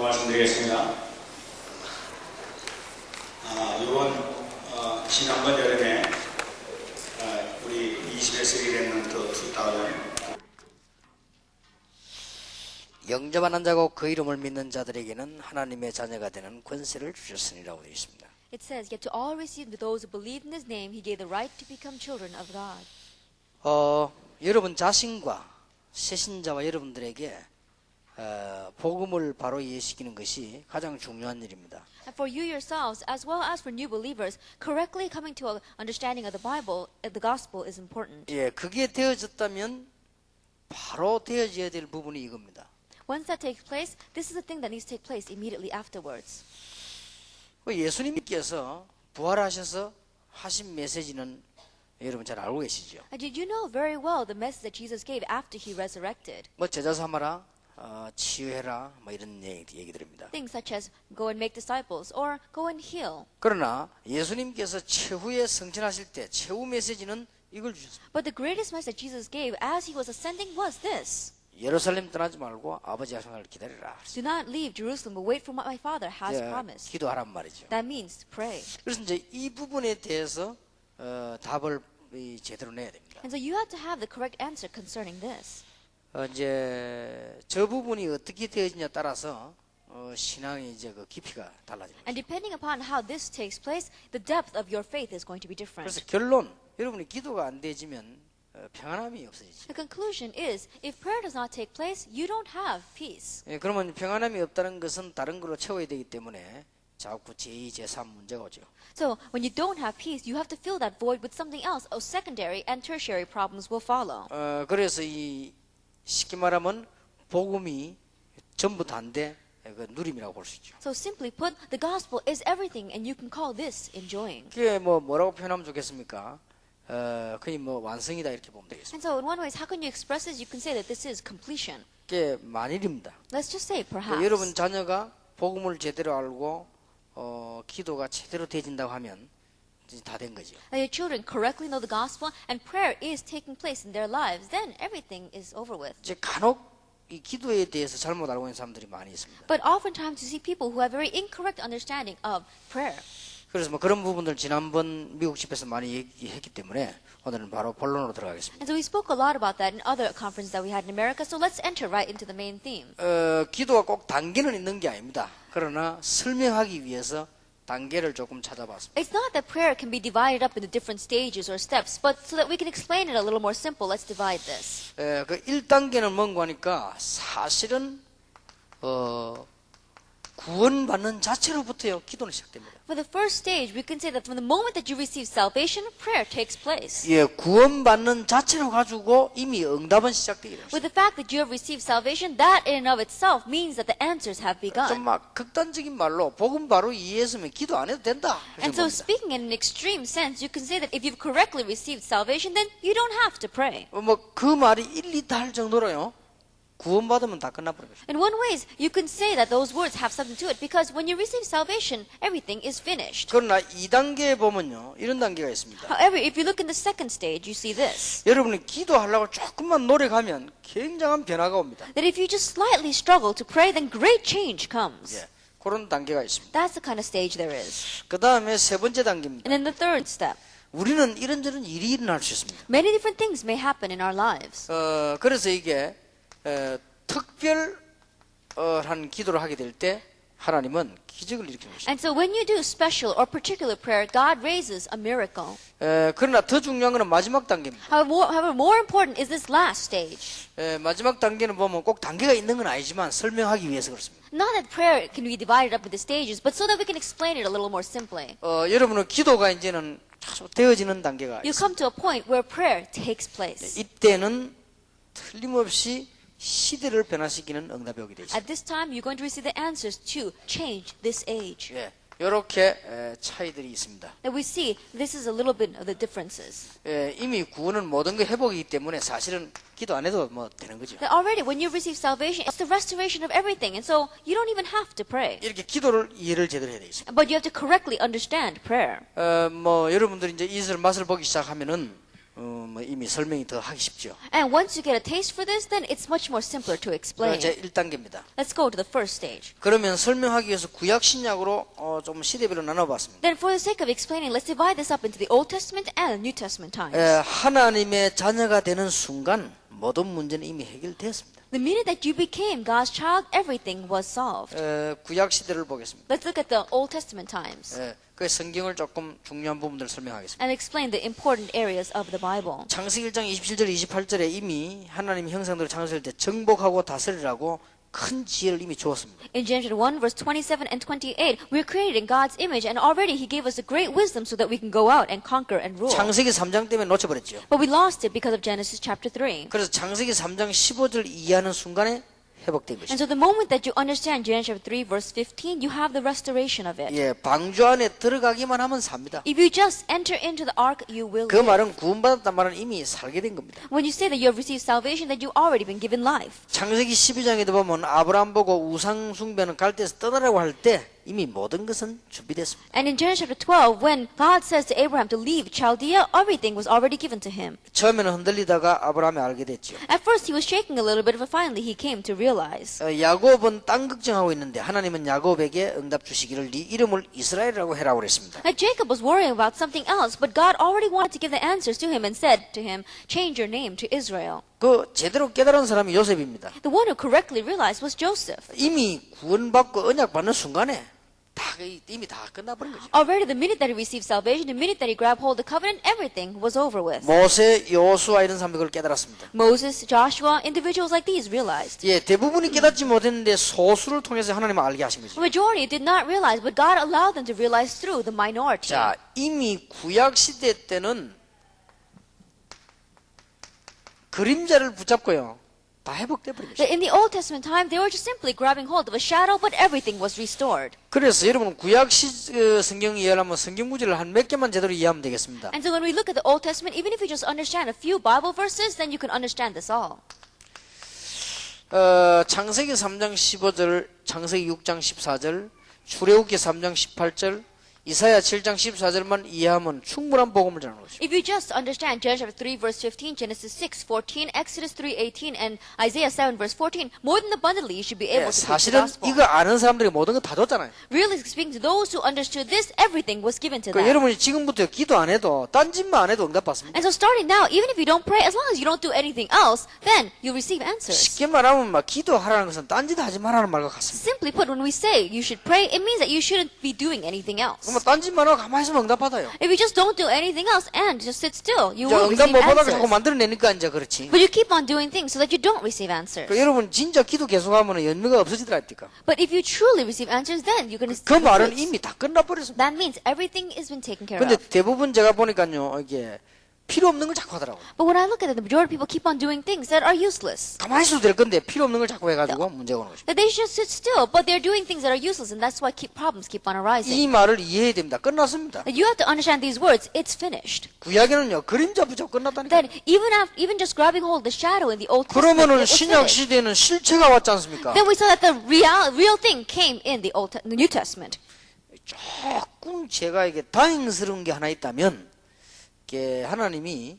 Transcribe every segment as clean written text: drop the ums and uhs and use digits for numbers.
말씀드리겠습니다. 이번 지난번 여름에 우리 21세기 랩런트 2000 영접하는 자고 그 이름을 믿는 자들에게는 하나님의 자녀가 되는 권세를 주셨으니라고 되어 있습니다. It says, yet to all received those who believe in His name, He gave the right to become children of God. 여러분 자신과 새신자와 여러분들에게 복음을 바로 이해시키는 것이 가장 중요한 일입니다. And for you yourselves, as well as for new believers, correctly coming to an understanding of the Bible, the gospel is important. 예, 그게 되어졌다면 바로 되어져야 될 부분이 이겁니다. Once that takes place, this is the thing that needs to take place immediately afterwards. 예수님께서 부활하셔서 하신 메시지는 여러분 잘 알고 계시죠? And did you know very well the message that Jesus gave after He resurrected? 뭐 제자 삼아라, 치유해라, 뭐 이런 얘기들입니다. Things such as go and make disciples or go and heal. 그러나 예수님께서 최후에 승천하실 때 최후 메시지는 이걸 주셨습니다. But the greatest message Jesus gave as He was ascending was this. 예루살렘 떠나지 말고 아버지 약속을 기다리라. Do not leave Jerusalem, but wait for what my Father has promised. 기도하란 말이죠. That means to pray. 그래서 이제 이 부분에 대해서 답을 제대로 내야 됩니다. And so you have to have the correct answer concerning this. 이제 저 부분이 어떻게 되어지냐에 따라서 신앙의 이제 그 깊이가 달라집니다. And depending upon how this takes place, the depth of your faith is going to be different. 그래서 결론, 여러분이 기도가 안 되지면 평안함이 없어지죠. The conclusion is, if prayer does not take place, you don't have peace. 예, 그러면 평안함이 없다는 것은 다른 걸로 채워야 되기 때문에 자꾸 제2, 제3 문제가 오죠. So when you don't have peace, you have to fill that void with something else. Oh, secondary and tertiary problems will follow. 그래서 이 쉽게 말하면 복음이 전부 다인데 그 누림이라고 볼 수 있죠. So simply put, the gospel is everything, and you can call this enjoying. 그게 뭐라고 표현하면 좋겠습니까? 그게 뭐 완성이다 이렇게 보면 되겠습니다. And so in one way, how can you express this? You can say that this is completion. 그게 만일입니다. Let's just say perhaps. 여러분 자녀가 복음을 제대로 알고 기도가 제대로 되진다고 하면 다 된 거죠. That your children correctly know the gospel and prayer is taking place in their lives, then everything is over with. 이제 간혹 이 기도에 대해서 잘못 알고 있는 사람들이 많이 있습니다. But oftentimes you see people who have very incorrect understanding of prayer. 그래서 뭐 그런 부분들 지난번 미국 집에서 많이 얘기했기 때문에 오늘은 바로 본론으로 들어가겠습니다. And so we spoke a lot about that in other conferences that we had in America. So let's enter right into the main theme. 기도가 꼭 단계는 있는 게 아닙니다. 그러나 설명하기 위해서 단계를 조금 찾아봤습니다. It's not that prayer can be divided up into different stages or steps, but so that we can explain it a little more simple, let's divide this. 그 1단계는 뭔가 하니까 사실은 구원받는 자체로부터요 기도는 시작됩니다. For the first stage, we can say that from the moment that you receive salvation, prayer takes place. 예, 구원받는 자체로 가지고 이미 응답은 시작되게 됩니다. With the fact that you have received salvation, that in and of itself means that the answers have begun. 좀 막 극단적인 말로 복음 바로 이해했으면 기도 안 해도 된다. And so speaking in an extreme sense, you can say that if you've correctly received salvation, then you don't have to pray. 그 말이 일리다 할 정도로요. 구원받으면 다 끝나버린 거죠. In one way, you can say that those words have something to it because when you receive salvation, everything is finished. 그러나 2단계에 보면요. 이런 단계가 있습니다. However, if you look in the second stage, you see this. 여러분이 기도하려고 조금만 노력하면 굉장한 변화가 옵니다. That if you just slightly struggle to pray, then great change comes. 예, 그런 단계가 있습니다. That's the kind of stage there is. 그 다음에 세 번째 단계입니다. And then the third step. 우리는 이런저런 일이 일어날 수 있습니다. Many different things may happen in our lives. 그래서 이게 특별한 기도를 하게 될 때 하나님은 기적을 일으키는 것입니다. And so when you do special or particular prayer, God raises a miracle. 그러나 더 중요한 것은 마지막 단계입니다. However, more important is this last stage. 마지막 단계는 보면 꼭 단계가 있는 건 아니지만 설명하기 위해서 그렇습니다. Not that prayer can be divided up into stages, but so that we can explain it a little more simply. 여러분은 기도가 이제는 계속 되어지는 단계가 You 있습니다. come to a point where prayer takes place. 이때는 틀림없이 시대를 변화시키는 응답이 오게 되어 있습니다. At this time, you're going to receive the answers to change this age. 예, 이렇게 차이들이 있습니다. That we see this is a little bit of the differences. 이미 구원은 모든 게 회복이기 때문에 사실은 기도 안 해도 뭐 되는 거죠. That already, when you receive salvation, it's the restoration of everything, and so you don't even have to pray. 이렇게 기도를 이해를 제대로 해야 되겠습니다. But you have to correctly understand prayer. 뭐 여러분들이 이제 이슬 맛을 보기 시작하면은 뭐 이미 설명이 더 하기 쉽죠. And once you get a taste for this, then it's much more simpler to explain. 제 1단계입니다. Let's go to the first stage. 그러면 설명하기 위해서 구약 신약으로 좀 시대별로 나눠봤습니다. Then for the sake of explaining, let's divide this up into the Old Testament and the New Testament times. 하나님의 자녀가 되는 순간 모든 문제는 이미 해결되었습니다. The minute that you became God's child, everything was solved. 구약 시대를 보겠습니다. Let's look at the Old Testament times 그 성경을 조금 중요한 부분들을 설명하겠습니다. and explain the important areas of the Bible. 창세기 1장 27절 28절에 이미 하나님이 형상들을 창조할 때 정복하고 다스리라고 큰 지혜를 이미 주었습니다. In Genesis 1, verse 27 and 28, we're created in God's image, and already He gave us a great wisdom so that we can go out and conquer and rule. 창세기 3장 때문에 놓쳐버렸죠. But we lost it because of Genesis chapter 3. 그래서 창세기 3장 15절 이해하는 순간에 회복된 And 것이죠. so the moment that you understand Genesis chapter 3, verse 15, you have the restoration of it. 방주 안에 들어가기만 하면 삽니다. If you just enter into the ark, you will 그 live. 말은 구원받았단 말은 이미 살게 된 겁니다. When you say that you have received salvation, that you've already been given life. 창세기 12장에도 보면 아브라함 보고 우상 숭배는 갈대에서 떠나라고 할 때 이미 모든 것은 준비됐습니다. And in Genesis chapter 12, when God says to Abraham to leave Chaldea, everything was already given to him. 처음에는 흔들리다가 아브라함이 알게 됐죠. At first, he was shaking a little bit, but finally he came to realize. 야곱은 땅 걱정하고 있는데 하나님은 야곱에게 응답 주시기를 네 이름을 이스라엘이라고 해라고 그랬습니다. That Jacob was worrying about something else, but God already wanted to give the answers to him and said to him, change your name to Israel. 그 제대로 깨달은 사람이 요셉입니다. The one who correctly realized was Joseph. 이미 구원받고 언약 받는 순간에 이미 다 끝나버린 거죠. Already the minute that he received salvation, the minute that he grabbed hold of the covenant, everything was over with. 모세, 여호수아 이런 사람들이 그걸 깨달았습니다. Moses, Joshua, individuals like these realized. 대부분이 깨닫지 못했는데 소수를 통해서 하나님을 알게 하신 거죠. The majority did not realize, but God allowed them to realize through the minority. 자, 이미 구약 시대 때는 그림자를 붙잡고요. 다 회복돼 버린 거죠. In the Old Testament time, they were just simply grabbing hold of a shadow, but everything was restored. 그래서 여러분 구약 성경 이해하려면 성경 구절을 한 몇 개만 제대로 이해하면 되겠습니다. And so when we look at the Old Testament, even if you just understand a few Bible verses, then you can understand this all. 창세기 3장 15절, 창세기 6장 14절, 출애굽기 3장 18절, 이사야 7장 14절만 이해하면 충분한 복음을 전하는 거죠. If you just understand Genesis 3 verse 15, Genesis 6:14, Exodus 3:18, and Isaiah 7 verse 14, more than abundantly you should be able to preach the 사실은 gospel. 이거 아는 사람들이 모든 거 다 줬잖아요. Really speaking, to those who understood this, everything was given to them. 여러분이 지금부터 기도 안 해도 딴짓만 안 해도 응답 받습니다. And so starting now, even if you don't pray, as long as you don't do anything else, then you receive answers. 쉽게 말하면 막 기도하라는 것은 딴짓 하지 말라는 말과 같습니다. Simply put, when we say you should pray, it means that you shouldn't be doing anything else. 그러면 딴짓만 하고 가만히 있으면 응답 받아요. If you just don't do anything else and just sit still, you 이제 will 응답 receive 못 받아서 answers. 자꾸 만들어내니까 이제 그렇지. But you keep on doing things so that you don't receive answers. 여러분 진짜 기도 계속하면 연미가 없어지더라니까. But if you truly receive answers, then you're going to 그 receive 말은 fruits. 이미 다 끝나버렸습니다. That means everything has been taken care 근데 of. 대부분 제가 보니까요, 이게 필요 없는 걸 자꾸 하더라고요. But when I look at it, the majority of people keep on doing things that are useless. 가만히 있어도 될 건데 필요 없는 걸 자꾸 해가지고 문제가 오는 거죠. That they should sit still, but they're doing things that are useless, and that's why problems keep on arising. 이 말을 이해해야 됩니다. 끝났습니다. That you have to understand these words. It's finished. 구약에는요, 그림자 붙잡고 끝났다니까. That even just grabbing hold of the shadow in the Old Testament, 그러면은 it was 신약 finished. 시대에는 실체가 왔지 않습니까? Then we saw that the real thing came in the New Testament. 조금 제가 이게 다행스러운 게 하나 있다면, 이게 하나님이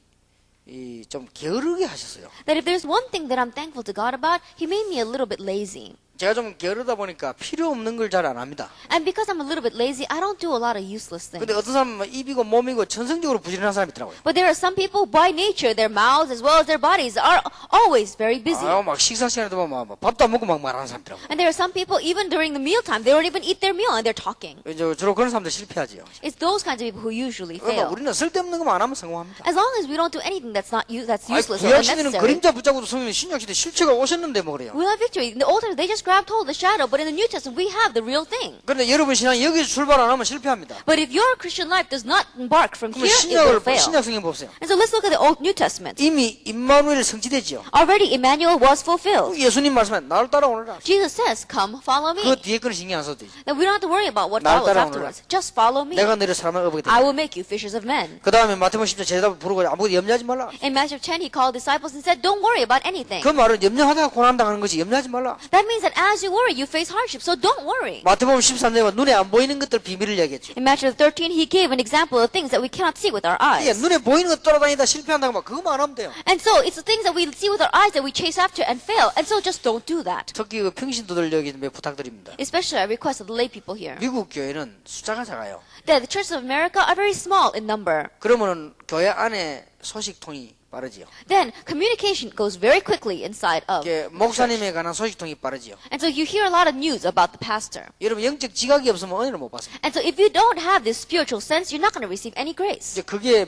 좀 게으르게 하셨어요. That if there's one thing that I'm thankful to God about, He made me a little bit lazy. 제가 좀 게으르다 보니까 필요 없는 걸 잘 안 합니다. And because I'm a little bit lazy, I don't do a lot of useless things. 근데 어떤 사람은 입이고 몸이고 천성적으로 부지런한 사람이 있더라고요. But there are some people, by nature, their mouths as well as their bodies are always very busy. 막 식사 시간에도 보면 막 밥도 안 먹고 막 말하는 사람 있더라고요. And there are some people, even during the mealtime, they don't even eat their meal and they're talking. 이제 주로 그런 사람들 실패하지요. It's those kinds of people who usually 그러니까 fail. 우리는 쓸데없는 것만 안 하면 성공합니다. As long as we don't do anything that's useless or 구약 시대는 unnecessary. 그림자 붙잡고도 성령, 신약 시대 실체가 오셨는데 뭐 그래요. We have victory. In the Old Testament, they just grabbed hold of the shadow, but in the New Testament, we have the real thing. 그런데 여러분 신앙 여기서 출발 안 하면 실패합니다. But if your Christian life does not embark from 그러면 here, it will fail. 신약 성경 보세요. And so let's look at the New Testament. 이미 임마누엘 성취되지요. Already Emmanuel was fulfilled. 예수님 말씀에 나를 따라오너라. Jesus says, come, follow me. 그 뒤에 거는 신경 안 써도 되지. Then we don't have to worry about what 날 follows 따라오너라. afterwards. Just follow me. 내가 너를 사람을 어보게 I 돼. will make you fishers of men. 그 다음에 마태복음 10장 제자들 부르고 아무것도 염려하지 말라. In Matthew 10, he called disciples and said, don't worry about anything. 그 말은 염려하다가 고난당하는 거지 염려하지 말라. That means that as you worry, you face hardship. So don't worry. 마태복음 13장에 눈에 안 보이는 것들 비밀을 얘기했죠. In Matthew 13, he gave an example of things that we cannot see with our 예, eyes. 눈에 보이는 것 돌아다니다 실패한다고 막 그거만 하면 돼요. And so it's the things that we see with our eyes that we chase after and fail. And so just don't do that. 특히 그 평신도들 여기 좀 부탁드립니다. Especially I request of the lay people here. 미국 교회는 숫자가 작아요. That the churches of America are very small in number. 그러면은 교회 안에 소식통이 빠르지요. Then communication goes very quickly inside of. 이게 목사님에 관한 소식통이 빠르지요. And so you hear a lot of news about the pastor. 여러분 영적 지각이 없으면 은혜를 못 받습니다. And so if you don't have this spiritual sense, you're not going to receive any grace. 이제 그게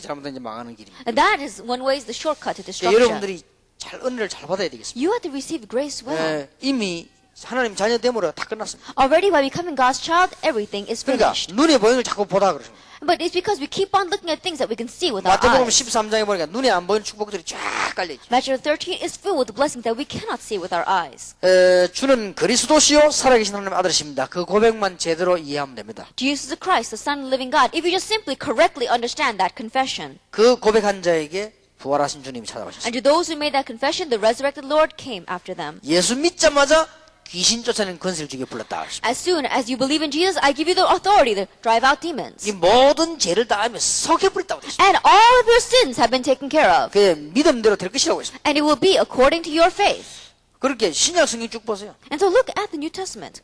잘못된 이제 망하는 길입니다. And that is one way is the shortcut to 이제 destruction. 여러분들이 잘 은혜를 잘 받아야 되겠습니다. You have to receive grace well. 예, 이미 하나님 자녀 됨으로 다 끝났습니다. Already by becoming God's child, everything is 그러니까 finished. 눈에 보이는 걸 자꾸 보다 그러십니다. But it's because we keep on looking at things that we can see with our 마태복음 eyes. 13장에 보니까 눈에 안 보이는 축복들이 쫙 깔려 있죠. Matthew 13 is filled with blessings that we cannot see with our eyes. 주는 그리스도시요 살아계신 하나님의 아들이십니다. 그 고백만 제대로 이해하면 됩니다. Jesus is Christ, the Son of the living God. If you just simply correctly understand that confession. 그 고백한 자에게 부활하신 주님이 찾아오셨습니다. And to those who made that confession, the resurrected Lord came after them. 예수 믿자마자 귀신 쫓아내는 권세를 주게 불렀다. As soon as you believe in Jesus, I give you the authority to drive out demons. 이 모든 죄를 다 알며 속여버렸다고 됐습니다. And all of your sins have been taken care of. 그 믿음대로 될 것이라고 했습니다. And it will be according to your faith. 그렇게 신약 성경 쭉 보세요. And so look at the New Testament.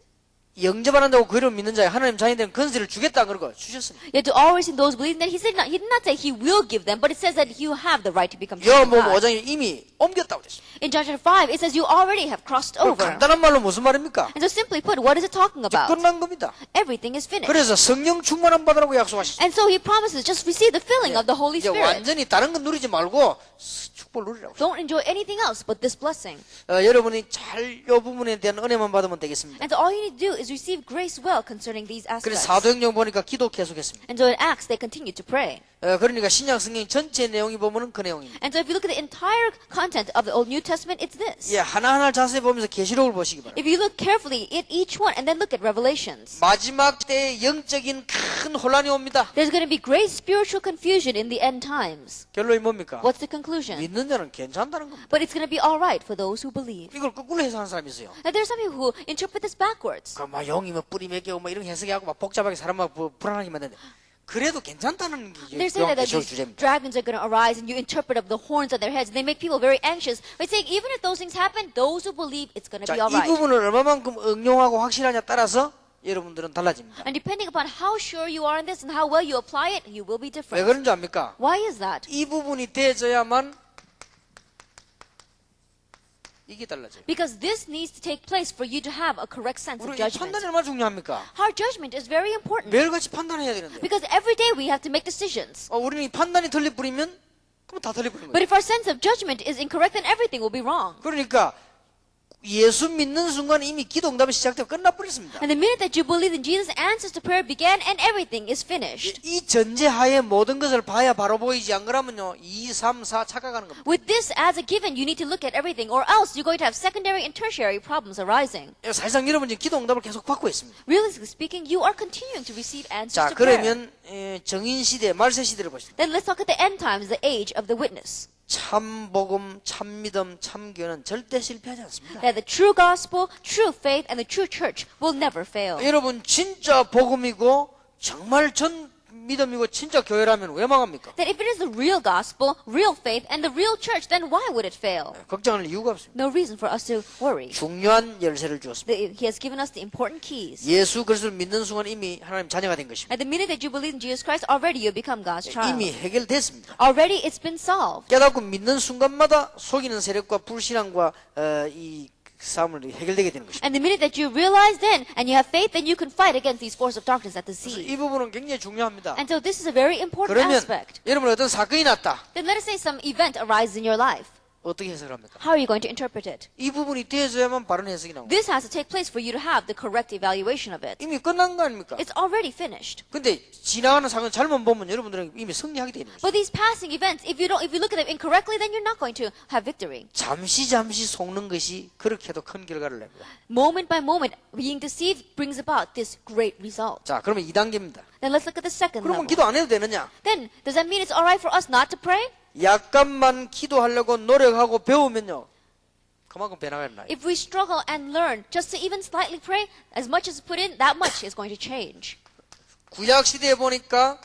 영접 안 한다고 그 이름 믿는 자에 하나님 자녀 되는 권세를 주겠다 그러고 주셨습니다. Yet to always in those believing that he did not say he will give them, but it says that you have the right to become children of 요한복음 God. 5장에 이미 옮겼다고 됐습니다. In John chapter 5, it says you already have crossed 그럼 over. 간단한 말로 무슨 말입니까? And so simply put, what is it talking 이제 about? 끝난 겁니다. Everything is finished. 그래서 성령 충만함 받으라고 약속하셨습니다. And so he promises just receive the filling of the Holy 이제 Spirit. 완전히 다른 건 누리지 말고 축복을 누리라고. Don't enjoy anything else but this blessing. 여러분이 잘 이 부분에 대한 은혜만 받으면 되겠습니다. And so all you need to do is receive grace well concerning these 그래서 aspects. 사도행전 보니까 기도 계속했습니다. And so in Acts, they continue to pray. 그러니까 신약 성경 전체 내용이 보면은 그 내용입니다. And so if you look at the entire content of the Old New Testament, it's this. 예, 하나하나 자세히 보면서 계시록을 보시기 바랍니다. If you look carefully at each one and then look at Revelations, 마지막 때 영적인 큰 혼란이 옵니다. there's going to be great spiritual confusion in the end times. 결론이 뭡니까? What's the conclusion? 믿는 자는 괜찮다는 겁니다. But it's going to be all right for those who believe. 이걸 거꾸로 해석하는 사람이 있어요. Now there's some people who interpret this backwards. 막 영이 뭐 뿌리 몇 개고 막 이런 해석하고 막 복잡하게 사람 막 불안하게 만드는데 그래도 괜찮다는 게 They're saying that 계시록 these 주제입니다. dragons are going to arise and you interpret of the horns on their heads. And they make people very anxious. But saying even if those things happen, those who believe it's going to 자, be all 이 right. 부분을 얼마만큼 응용하고 확실하냐 따라서 여러분들은 달라집니다. And depending upon how sure you are in this and how well you apply it, you will be 왜 different. 그런 줄 압니까? Why is that? 이 부분이 돼져야만 이게 달라져요. Because this needs to take place for you to have a correct sense of 우리 이 judgment. 판단이 얼마나 중요합니까? Our judgment is very important. 매일같이 판단해야 되는데 Because every day we have to make decisions. 우리는 이 판단이 틀릴 뿐이면 그럼 다 틀릴 뿐인 But 거예요. if our sense of judgment is incorrect, then everything will be wrong. 그러니까 예수 믿는 순간 이미 기도 응답이 시작되고 끝나버렸습니다. And the minute that you believe in Jesus, answers to prayer began and everything is finished. 이 전제하에 모든 것을 봐야 바로 보이지 안 그러면요 2, 3, 4 착각하는 겁니다. With this as a given, you need to look at everything, or else you're going to have secondary and tertiary problems arising. 사실상 여러분 지금 기도 응답을 계속 받고 있습니다. Realistically speaking, you are continuing to receive answers 자 to prayer. 그러면 정인 시대 말세 시대를 보십니다. Then let's look at the end times, the age of the witness. 참 복음, 참 믿음, 참 교는 절대 실패하지 않습니다. That the true gospel, true faith, and the true church will never fail. 여러분 진짜 복음이고 정말 전 믿음이고 진짜 교회라면 왜 망합니까? That if it is the real gospel, real faith, and the real church, then why would it fail? 걱정할 이유가 없습니다. No reason for us to worry. 중요한 열쇠를 주었습니다. He has given us the important keys. 예수 그리스도를 믿는 순간 이미 하나님 자녀가 된 것입니다. At the minute that you believe in Jesus Christ, already you become God's child. 이미 해결됐습니다. Already it's been solved. 깨닫고 믿는 순간마다 속이는 세력과 불신앙과 이 싸움을 해결되게 되는 것입니다. And the minute that you realize then, and you have faith, then you can fight against these forces of darkness that 그래서 deceive. 이 부분은 굉장히 중요합니다. And so this is a very important 그러면 aspect. 여러분 어떤 사건이 났다. Then let us say some event arises in your life. 어떻게 해석을 합니까? How are you going to interpret it? 이 부분이 되어져야만 바른 해석이 나옵니다. This has to take place for you to have the correct evaluation of it. 이미 끝난 거 아닙니까? It's already finished. 근데 지나가는 사건 잘못 보면 여러분들은 이미 승리하게 되는 거죠. But these passing events, if you look at them incorrectly, then you're not going to have victory. 잠시 속는 것이 그렇게도 큰 결과를 냅니다. Moment by moment, being deceived brings about this great result. 자, 그러면 2단계입니다. Then let's look at the second 그러면 level. 기도 안 해도 되느냐? Then, does that mean it's alright for us not to pray? 약간만 기도하려고 노력하고 배우면요. 그만큼 변화가 일어나요. If we struggle and learn just to even slightly pray, as much as put in, that much is going to change. 구약 시대에 보니까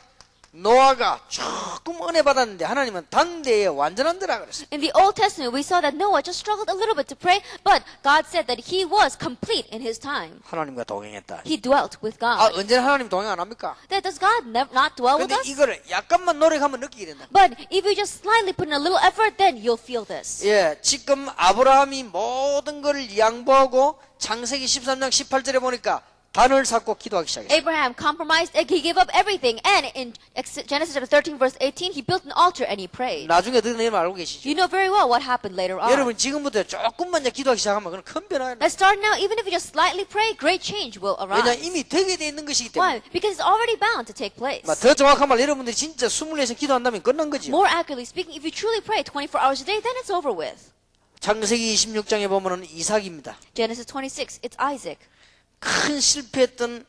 노아가 조금 은혜 받았는데 하나님은 당대에 완전한 데라 그랬어요. In the Old Testament, we saw that Noah just struggled a little bit to pray, but God said that he was complete in his time. 하나님과 동행했다. He dwelt with 아, God. 언제나 하나님 동행 안 합니까? That does God not dwell with 근데 us? 이거를 약간만 노력하면 느끼게 된다. But if you just slightly put in a little effort, then you'll feel this. 예, 지금 아브라함이 모든 걸 양보하고 창세기 13장 18절에 보니까 단을 쌓고 기도하기 시작했어요. Abraham compromised, he gave up everything, and in Genesis chapter 13, verse 18, he built an altar and he prayed. 나중에 어떻게 되는지 알고 계시죠? You know very well what happened later on. 여러분 지금부터 조금만 이제 기도하기 시작하면 그건 큰 변화예요. Let's start now. Even if you just slightly pray, great change will 왜냐 arise. 이미 되게 돼 있는 것이기 때문에. Why? Because it's already bound to take place. 더 정확한 말 여러분들이 진짜 24시간 기도한다면 끝난 거죠. More accurately speaking, if you truly pray 24 hours a day, then it's over with. 창세기 26장에 보면은 이삭입니다. Genesis 26, it's Isaac. 큰 실패했던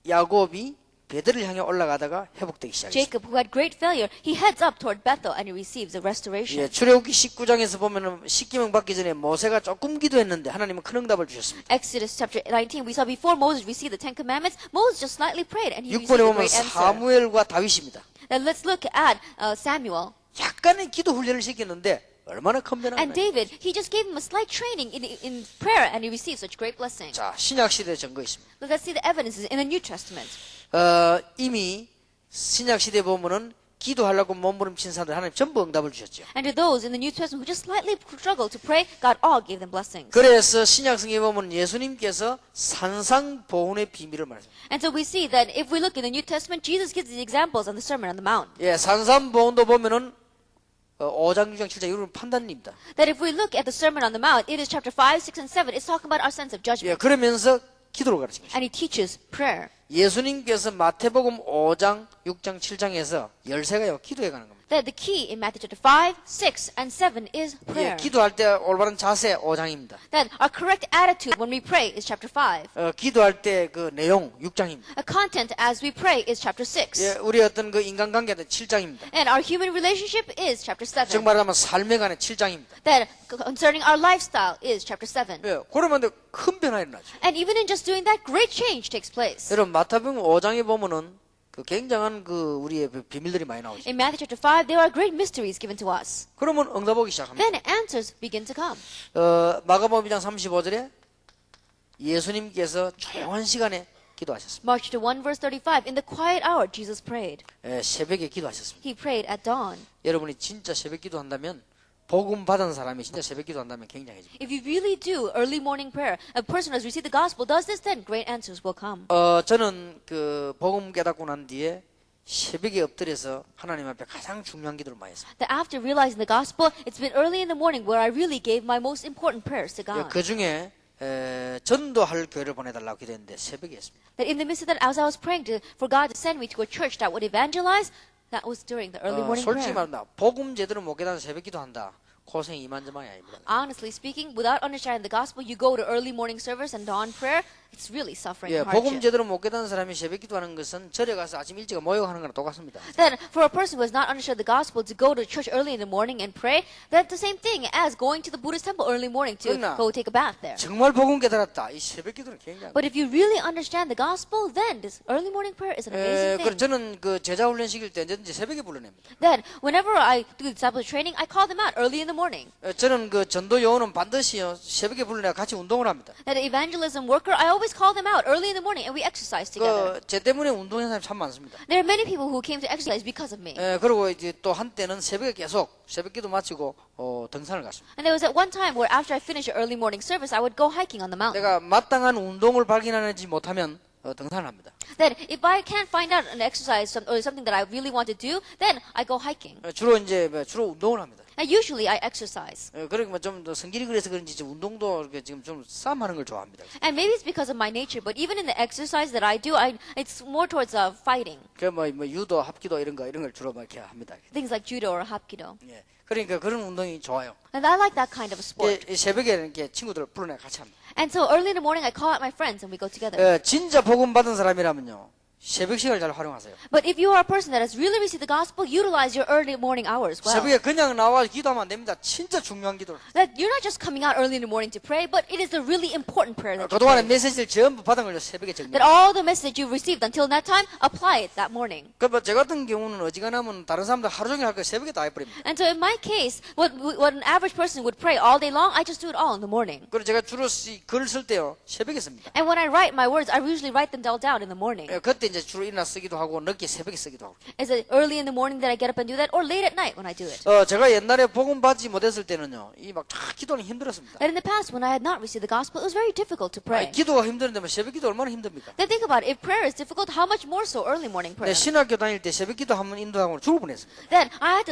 야곱이 베델을 향해 올라가다가 회복되기 시작했어요. Jacob, who had great failure, he heads up toward Bethel and he receives a restoration. 예, 출애굽기 19장에서 보면은 십계명 받기 전에 모세가 조금 기도했는데 하나님은 큰 응답을 주셨습니다. Exodus chapter 19, we saw before Moses received the Ten Commandments, Moses just slightly prayed and he 6번에 received a 보면 great answer. 사무엘과 다윗입니다. Now let's look at Samuel. 약간의 기도 훈련을 시켰는데 얼마나 큰 변화가 And David, he just gave him a slight training in prayer and he received such great blessing. 자, 신약 시대 증거 있습니다. Let's see the evidences in the New Testament. 이미 신약 시대에 보면은 기도하려고 몸부림친 사람들 하나님 전부 응답을 주셨죠. And to those in the New Testament who just slightly struggled to pray, God all gave them blessings. 그래서 신약 성경에 보면 예수님께서 산상보훈의 비밀을 말씀합니다. And so we see that if we look in the New Testament, Jesus gives the examples on the Sermon on the Mount. 예, 산상보훈도 보면은 5장, 6장, 7장 이런 판단입니다. That if we look at the Sermon on the Mount, it is chapter 5, 6, and 7. It's talking about our sense of judgment. 예, 그러면서 기도를 가르치는 것입니다. And he teaches prayer. 예수님께서 마태복음 5장, 6장, 7장에서 열쇠가요 기도에 가는 겁니다. That the key in Matthew chapter 5, 6, and 7 is 예, prayer. 기도할 때 올바른 자세 5장입니다. That our correct attitude when we pray is chapter 5. 기도할 때 그 내용 6장입니다. A content as we pray is chapter 6. 예, 우리 어떤 그 인간관계는 7장입니다. And our human relationship is chapter 7. 즉 말하면 삶에 관한 7장입니다. That concerning our lifestyle is chapter 7. 예, 그러면 큰 변화 일어나죠. And even in just doing that, great change takes place. 여러분 마태복음 5장에 보면은 그 굉장한 그 우리의 비밀들이 많이 나오죠. In Matthew chapter 5, there are great mysteries given to us. 그러면 응답 오기 시작합니다. Then answers begin to come. 마가복음 2장 35절에 예수님께서 조용한 시간에 기도하셨습니다. Mark chapter 1, verse 35. In the quiet hour, Jesus prayed. 예, 새벽에 기도하셨습니다. He prayed at dawn. 여러분이 진짜 새벽 기도한다면 복음 받은 사람이 진짜 새벽 기도한다면 굉장해집니다. If you really do early morning prayer, a person who has received the gospel does this, then great answers will come. 저는 그 복음 깨닫고 난 뒤에 새벽에 엎드려서 하나님 앞에 가장 중요한 기도를 많이 했습니다. That after realizing the gospel, it's been early in the morning where I really gave my most important prayers to God. 그 중에 전도할 교회를 보내달라고 기도했는데 새벽에 했습니다. That in the midst of that, as I was praying for God to send me to a church that would evangelize, that was during the early morning 솔직히 prayer. 말한다. 복음 제대로 못 깨닫는 새벽 기도한다. 고생 이만저만이 아닙니다. Honestly speaking, without understanding the gospel, you go to early morning service and dawn prayer, it's really suffering 예, and 복음 hardship. 제대로 못 깨닫는 사람이 새벽 기도하는 것은 절에 가서 아침 일찍 모여가는 거랑 똑같습니다. That for a person who has not understood the gospel to go to church early in the morning and pray, that's the same thing as going to the Buddhist temple early morning to 그러나 go take a bath there. 정말 복음 깨달았다. 이 새벽 기도는 굉장히. But if you really understand the gospel, then this early morning prayer is an amazing 그래서 thing. 저는 그 제자 훈련 시킬 때 언제든지 새벽에 불러냅니다. Then, whenever I do disciple training, I call them out early in the morning. 저는 그 전도 요원은 반드시요 새벽에 불러내 같이 운동을 합니다. That the evangelism worker, I always call them out early in the morning and we exercise together. 제 때문에 운동하는 사람이 참 많습니다. There are many people who came to exercise because of me. 그리고 이제 또 한때는 새벽에 계속 새벽 기도 마치고 등산을 갔습니다. And there was at one time where after I finished the early morning service, I would go hiking on the mountain. 내가 마땅한 운동을 발견하지 못하면 등산을 합니다. That if I can't find out an exercise or something that I really want to do, then I go hiking. 주로 운동을 합니다. Now usually I exercise. 그러니까 좀 더 성질이 그래서 그런지 운동도 이렇게 지금 좀 싸움하는 걸 좋아합니다. And maybe it's because of my nature, but even in the exercise that I do, it's more towards fighting. 뭐 유도, 합기도 이런 걸 주로 막 이렇게 합니다. Things like judo or hapkido. 예. 그러니까 그런 운동이 좋아요. And I like that kind of a sport. 새벽에 이렇게 친구들 불러내 같이 합니다. And so early in the morning, I call out my friends and we go together. 진짜 복음 받은 사람이라면요. 새벽 시간을 잘 활용하세요. But if you are a person that has really received the gospel, utilize your early morning hours well. 새벽에 그냥 나와 기도하면 안 됩니다. 진짜 중요한 기도. That you're not just coming out early in the morning to pray, but it is a really important prayer that you 그동안의 pray. 메시지를 전부 받은 걸요 새벽에 정리. That all the message you've received until that time, apply it that morning. 그저 같은 경우는 어지간하면 다른 사람들 하루 종일 할 거 새벽에 다 해버립니다. And so in my case, what an average person would pray all day long, I just do it all in the morning. 그리고 제가 주로 글을 쓸 때요 새벽에 씁니다. And when I write my words, I usually write them all down in the morning. 그때 이제 주로 일어나 쓰기도 하고 늦게 새벽에 쓰기도 하고. Is it early in the morning that I get up and do that, or late at night when I do it? 제가 옛날에 복음 받지 못했을 때는요 이 막 기도는 힘들었습니다. That in the past, when I had not received the gospel, it was very difficult to pray. 기도가 힘드는데 뭐 새벽 기도 얼마나 힘듭니까? Then think about it. If prayer is difficult, how much more so early morning prayer? 신학교 다닐 때 새벽 기도 한번 인도하고 죽을 뻔했습니다. Then I had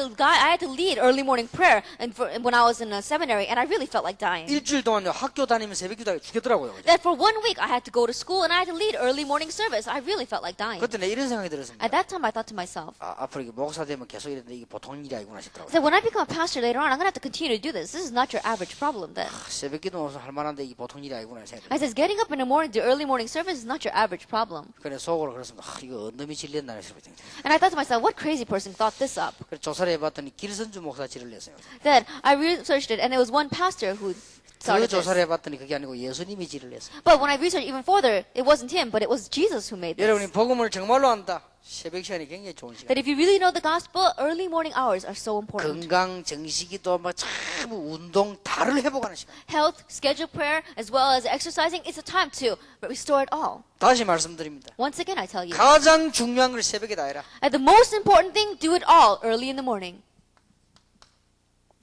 to lead early morning prayer when I was in a seminary, and I really felt like dying. 일주일 동안요 학교 다니면 새벽 기도하기 죽겠더라고요. That for 1 week I had to go to school and I had to lead early morning service. I really felt like dying. 그때 내 이런 생각이 들었습니다. At that time, I thought to myself, 앞으로 이게 목사 되면 계속 이랬는데 이게 보통 일이 아니구나 싶더라고요. that when I become a pastor later on, I'm going to have to continue to do this. This is not your average problem then. 새벽 기도 없어 할 만한데 이게 보통 일이 아니구나 생각이 I says, getting up in the morning to early morning service is not your average problem. 그래 속으로 그랬습니다. 이거 언놈이 질렸나 싶어요. And I thought to myself, what crazy person thought this up? 그래 조사를 해봤더니 길선주 목사 질을 냈어요. Then I researched it, and it was one pastor who 그 started this. 조사를 해봤더니 그게 아니고 예수님이 질을 냈어요. But when I researched even further, it wasn't him, but it was Jesus who made 여러분이 this. 복음을 정말로 안다. 새벽 시간이 굉장히 좋은 시간. That if you really know the gospel, early morning hours are so important. 건강, 정식이도 참 운동 다를 회복하는 시간. Health, scheduled prayer, as well as exercising, it's a time to restore it all. 다시 말씀드립니다. Once again, I tell you, 가장 중요한 걸 새벽에 다 해라. at the most important thing, do it all early in the morning.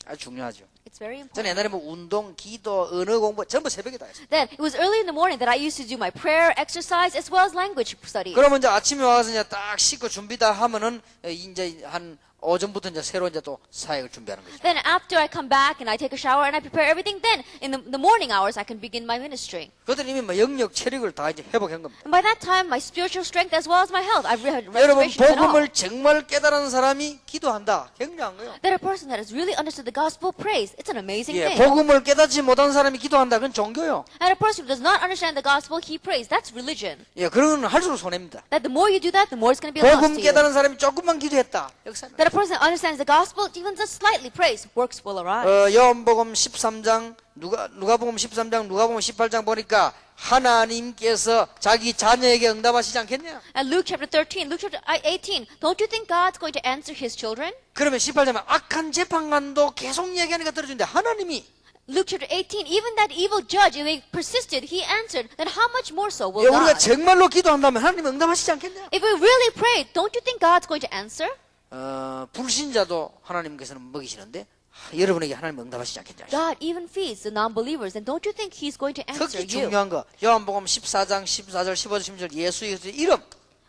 아주 중요하죠. It's very important. 저는 옛날에 뭐 운동, 기도, 언어 공부 전부 새벽에 다 했어요. Then it was early in the morning that I used to do my prayer, exercise, as well as language study. 그러면 이제 아침에 와서 이제 딱 씻고 준비 다 하면은 이제 한 오전부터 이제 새로 이제 또 사역을 준비하는 거죠. Then after I come back and I take a shower and I prepare everything, then in the morning hours I can begin my ministry. 그들은 이미 뭐 영역 체력을 다 이제 회복한 겁니다. And by that time, my spiritual strength as well as my health, I've had 여러분 restoration of it all. 복음을 정말 깨달은 사람이 기도한다. 굉장한 거예요. That a person that has really understood the gospel prays. It's an amazing 예, thing. 복음을 깨닫지 못한 사람이 기도한다. 그건 종교요. And a person who does not understand the gospel, he prays. That's religion. 예, 그런 건 할수록 손해입니다. That the more you do that, the more it's going to be a loss 복음 to you. 깨달은 사람이 조금만 기도했다. 역사는. That a person that understands the gospel, even just slightly prays, works will arise. 요한복음 13장 누가복음 13장 누가복음 18장 보니까 하나님께서 자기 자녀에게 응답하시지 않겠냐? And Luke chapter 13, Luke chapter 18, don't you think God's going to answer his children? 그러면 18장에 악한 재판관도 계속 얘기하니까 들어주는데 하나님이 Luke chapter 18, even that evil judge, if they persisted, he answered, then how much more so will 예, 우리가 God? 정말로 기도한다면 하나님 응답하시지 않겠냐? If we really pray, don't you think God's going to answer? 불신자도 하나님께서는 먹이시는데 여러분에게 하나님 응답하시지 않겠냐? God even feeds the non-believers, and don't you think he's going to answer 특히 you? 중요한 거 요한복음 14장 14절 15절 16절 예수의 이름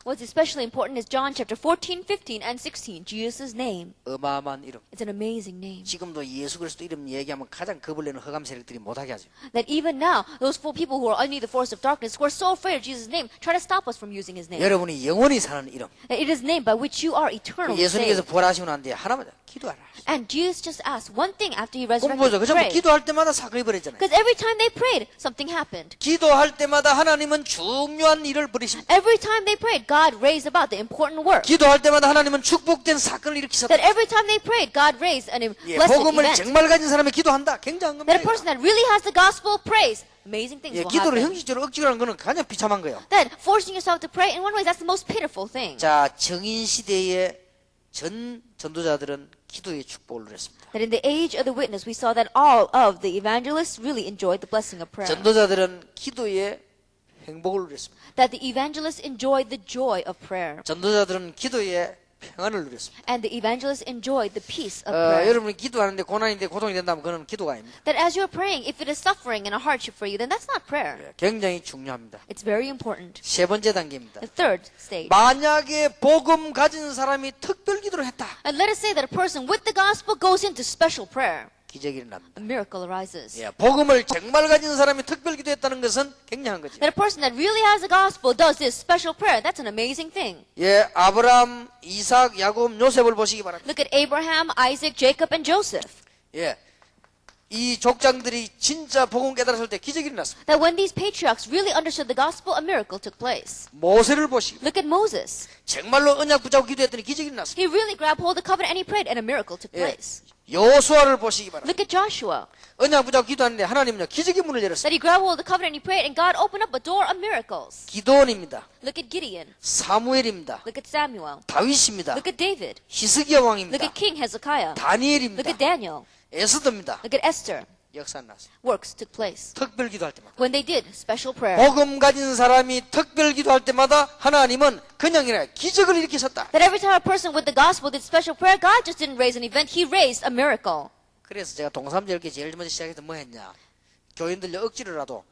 What's especially important is John chapter 14, 15, and 16, Jesus' name. 어마어마한 이름. It's an amazing name. 지금도 예수 그리스도 이름 얘기하면 가장 겁을 내는 흑암 세력들이 못하게 하죠. That even now, those four people who are under the force of darkness, who are so afraid of Jesus' name, try to stop us from using his name. 여러분이 영원히 사는 이름. That it is named by which you are eternally 예수님께서 saved. 부활하시고 난 뒤에 하나만 기도하라. And Jesus just asked one thing after he resurrected, 공부죠. 그죠? pray. 기도할 때마다 사건이 벌어지잖아요. Because every time they prayed, something happened. 기도할 때마다 하나님은 중요한 일을 벌이십니다. Every time they prayed, God raised about the important work. 기도할 때마다 하나님은 축복된 사건을 일으키셨다. That every time they prayed, God raised an 예, blessed 복음을 event. 정말 가진 사람이 기도한다. 굉장한 겁니다. That a person that really has the gospel prays, amazing things 예, will 기도를 happen. 형식적으로 억지로 하는 거는 가장 비참한 거예요. That forcing yourself to pray, in one way, that's the most pitiful thing. 자, 정인 시대의 전 전도자들은 기도의 축복을 누렸습니다. That in the age of the witness, we saw that all of the evangelists really enjoyed the blessing of prayer. 전도자들은 기도의 행복을 누렸습니다. That the evangelists enjoyed the joy of prayer. 전도자들은 기도의 평안을 누렸습니다. And the evangelists enjoyed the peace of prayer. 여러분이 기도하는데 고난인데 고통이 된다면 그건 기도가 아닙니다. That as you're praying, if it is suffering and a hardship for you, then that's not prayer. 굉장히 중요합니다. It's very important. 세 번째 단계입니다. The third stage. 만약에 복음 가진 사람이 특별 기도를 했다. And let us say that a person with the gospel goes into special prayer. 기적이 일어납니다. A miracle arises. 예, 복음을 정말 가진 사람이 특별 기도했다는 것은 굉장한 거죠. That a person that really has the gospel does this special prayer. That's an amazing thing. 예, 아브라함, 이삭, 야곱, 요셉을 보시기 바랍니다. Look at Abraham, Isaac, Jacob, and Joseph. 예, 이 족장들이 진짜 복음 깨달았을 때 기적이 일어났습니다. That when these patriarchs really understood the gospel, a miracle took place. 모세를 보시기 Look at Moses. 정말로 언약 붙잡고 기도했더니 기적이 일어났습니다. He really grabbed hold of the covenant and he prayed and a miracle took 예. place. 여호수아를 보시기 바랍니다. Look at Joshua. 언약 붙잡고 기도하는데 하나님은요 기적의 문을 열었어요. That he grabbed hold of the covenant and he prayed and God opened up a door of miracles. 기도원입니다. Look at Gideon. 사무엘입니다. Look at Samuel. 다윗입니다. Look at David. 히스기야 Look 왕입니다. at King Hezekiah. 다니엘입니다. Look at Daniel. 에스더입니다. Look at Esther. 역사 났어요. Works took place. 특별 기도할 때마다. When they did special prayer. 복음 가진 사람이 특별 기도할 때마다 하나님은 그냥 이라 기적을 일으키셨다. That every time a person with the gospel did special prayer, God just didn't raise an event, He raised a miracle. 그래서 제가 동삼절기 제일 먼저 시작해서 뭐 했냐. 교인들 억지로라도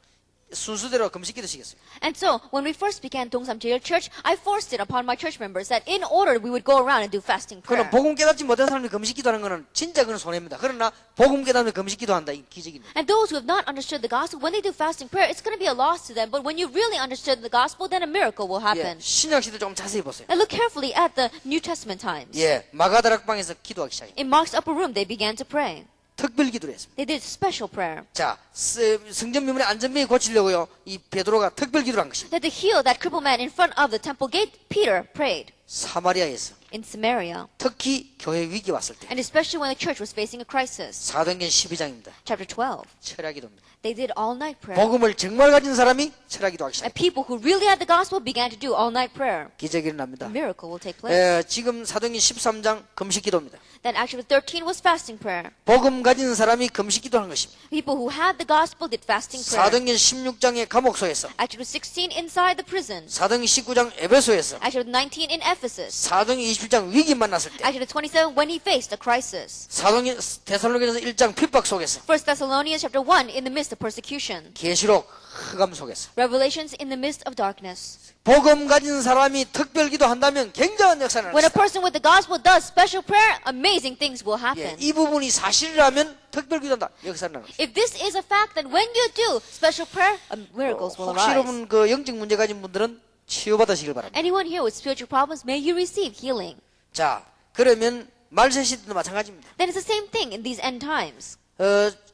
순수대로 금식기도 시켰어요. And so, when we first began Dongsam Jail Church, I forced it upon my church members that in order we would go around and do fasting prayer. 그럼 복음 깨닫지 못한 사람이 금식기도 하는 거는 진짜 그건 손해입니다. 그러나 복음 깨닫는 금식기도 한다. 이 기적입니다. And those who have not understood the gospel, when they do fasting prayer, it's going to be a loss to them. But when you really understood the gospel, then a miracle will 예, happen. 신약시대 좀 자세히 보세요. And look carefully at the New Testament times. 예, 마가다락방에서 기도하기 시작해요. In Mark's upper room, they began to pray. 특별 기도를 했습니다. They did special prayer. 자, 성전미문의 안전병이 고치려고요. 이 베드로가 특별 기도를 한 것입니다. That to heal that crippled man in front of the temple gate, Peter prayed 사마리아에서 in Samaria. 특히 교회 위기 왔을 때 And especially when the church was facing a crisis. 사도행전 12장입니다. Chapter 12. 철야 기도입니다. They did all-night prayer. 복음을 정말 가진 사람이 철야 기도하기 시작해요. And people who really had the gospel began to do all-night prayer. 기적이 일어납니다. A miracle will take place. 예, 지금 사도행전 13장 금식 기도입니다. Then Acts 13 was fasting prayer. 복음 가진 사람이 금식 기도하는 것입니다. People who had the gospel did fasting prayer. 사도행전 16장의 감옥소에서, Acts 16 inside the prison. 사도행전 19장 에베소에서, Acts 19 in Ephesus. 사도행전 27장 위기 만났을 때, Acts 27 when he faced a crisis. 사도행전 데살로니가서 1장 핍박 속에서, 1 Thessalonians chapter 1 in the midst of persecution. 계시록 흑암 속에서 Revelations in the midst of darkness. 복음 가진 사람이 특별 기도한다면 굉장한 역사를 When a 합니다. person with the gospel does special prayer, amazing things will 예, happen. 이 부분이 사실이라면 특별 기도한다. 역사를 합니다. If this is a fact, then when you do special prayer, miracles will 혹시 arise. 여러분 그 영적 문제 가진 분들은 치유받으시길 바랍니다. Anyone here with spiritual problems, may you receive healing. 자, 그러면 말세 시대도 마찬가지입니다. Then it's the same thing in these end times.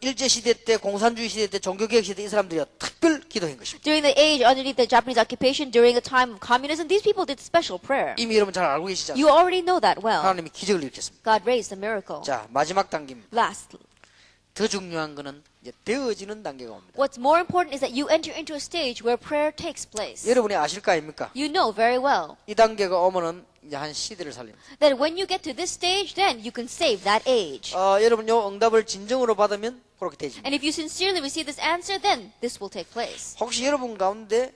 일제 시대 때, 공산주의 시대 때, 종교개혁 시대 이 사람들이 특별 기도한 것입니다. During the age underneath the Japanese occupation, during the time of communism, these people did special prayer. 이미 여러분 잘 알고 계시잖아요. You already know that well. 하나님이 기적을 일으켰습니다. God raised a miracle. 자, 마지막 단계입니다. Last, 더 중요한 거는 이제 되어지는 단계가 옵니다. what's more important is that you enter into a stage where prayer takes place. 여러분이 아실 거 아닙니까? You know very well 이 단계가 오면은 이제 한 시대를 살립니다. that when you get to this stage, then you can save that age. 여러분 요 응답을 진정으로 받으면 그렇게 되지. And if you sincerely receive this answer, then this will take place. 혹시 여러분 가운데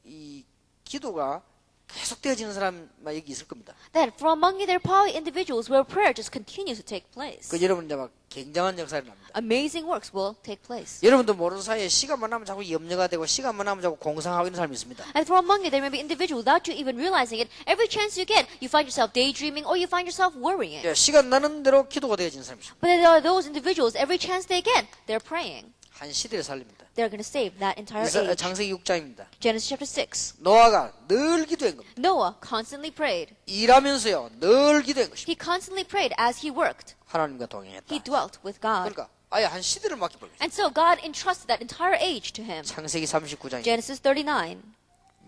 이 기도가 계속 되어지는 사람만 여기 있을 겁니다. Then from among you there are probably individuals where prayer just continues to take place. 그 여러분 이제 막 굉장한 역사를 납니다. Amazing works will take place. 여러분도 모르는 사이에 시간만 나면 자꾸 염려가 되고 시간만 나면 자꾸 공상하고 있는 사람이 있습니다. And from among you there may be individuals without you even realizing it. Every chance you get, you find yourself daydreaming or you find yourself worrying. 예, 시간 나는 대로 기도가 되어지는 사람이 있습니다. But there are those individuals, every chance they get, they're praying. 한 시대를 살립니다. They're going to save that entire age. 창세기 6장입니다. Genesis chapter 6. 노아가 늘 기도한 겁니다. Noah constantly prayed. 일하면서요 늘 기도한 것입니다. He constantly prayed as he worked. 하나님과 동행했다. He dwelt with God. 그러니까 아예 한 시대를 맡겨버렸어요. And so God entrusted that entire age to him. 창세기 39장입니다. Genesis 39.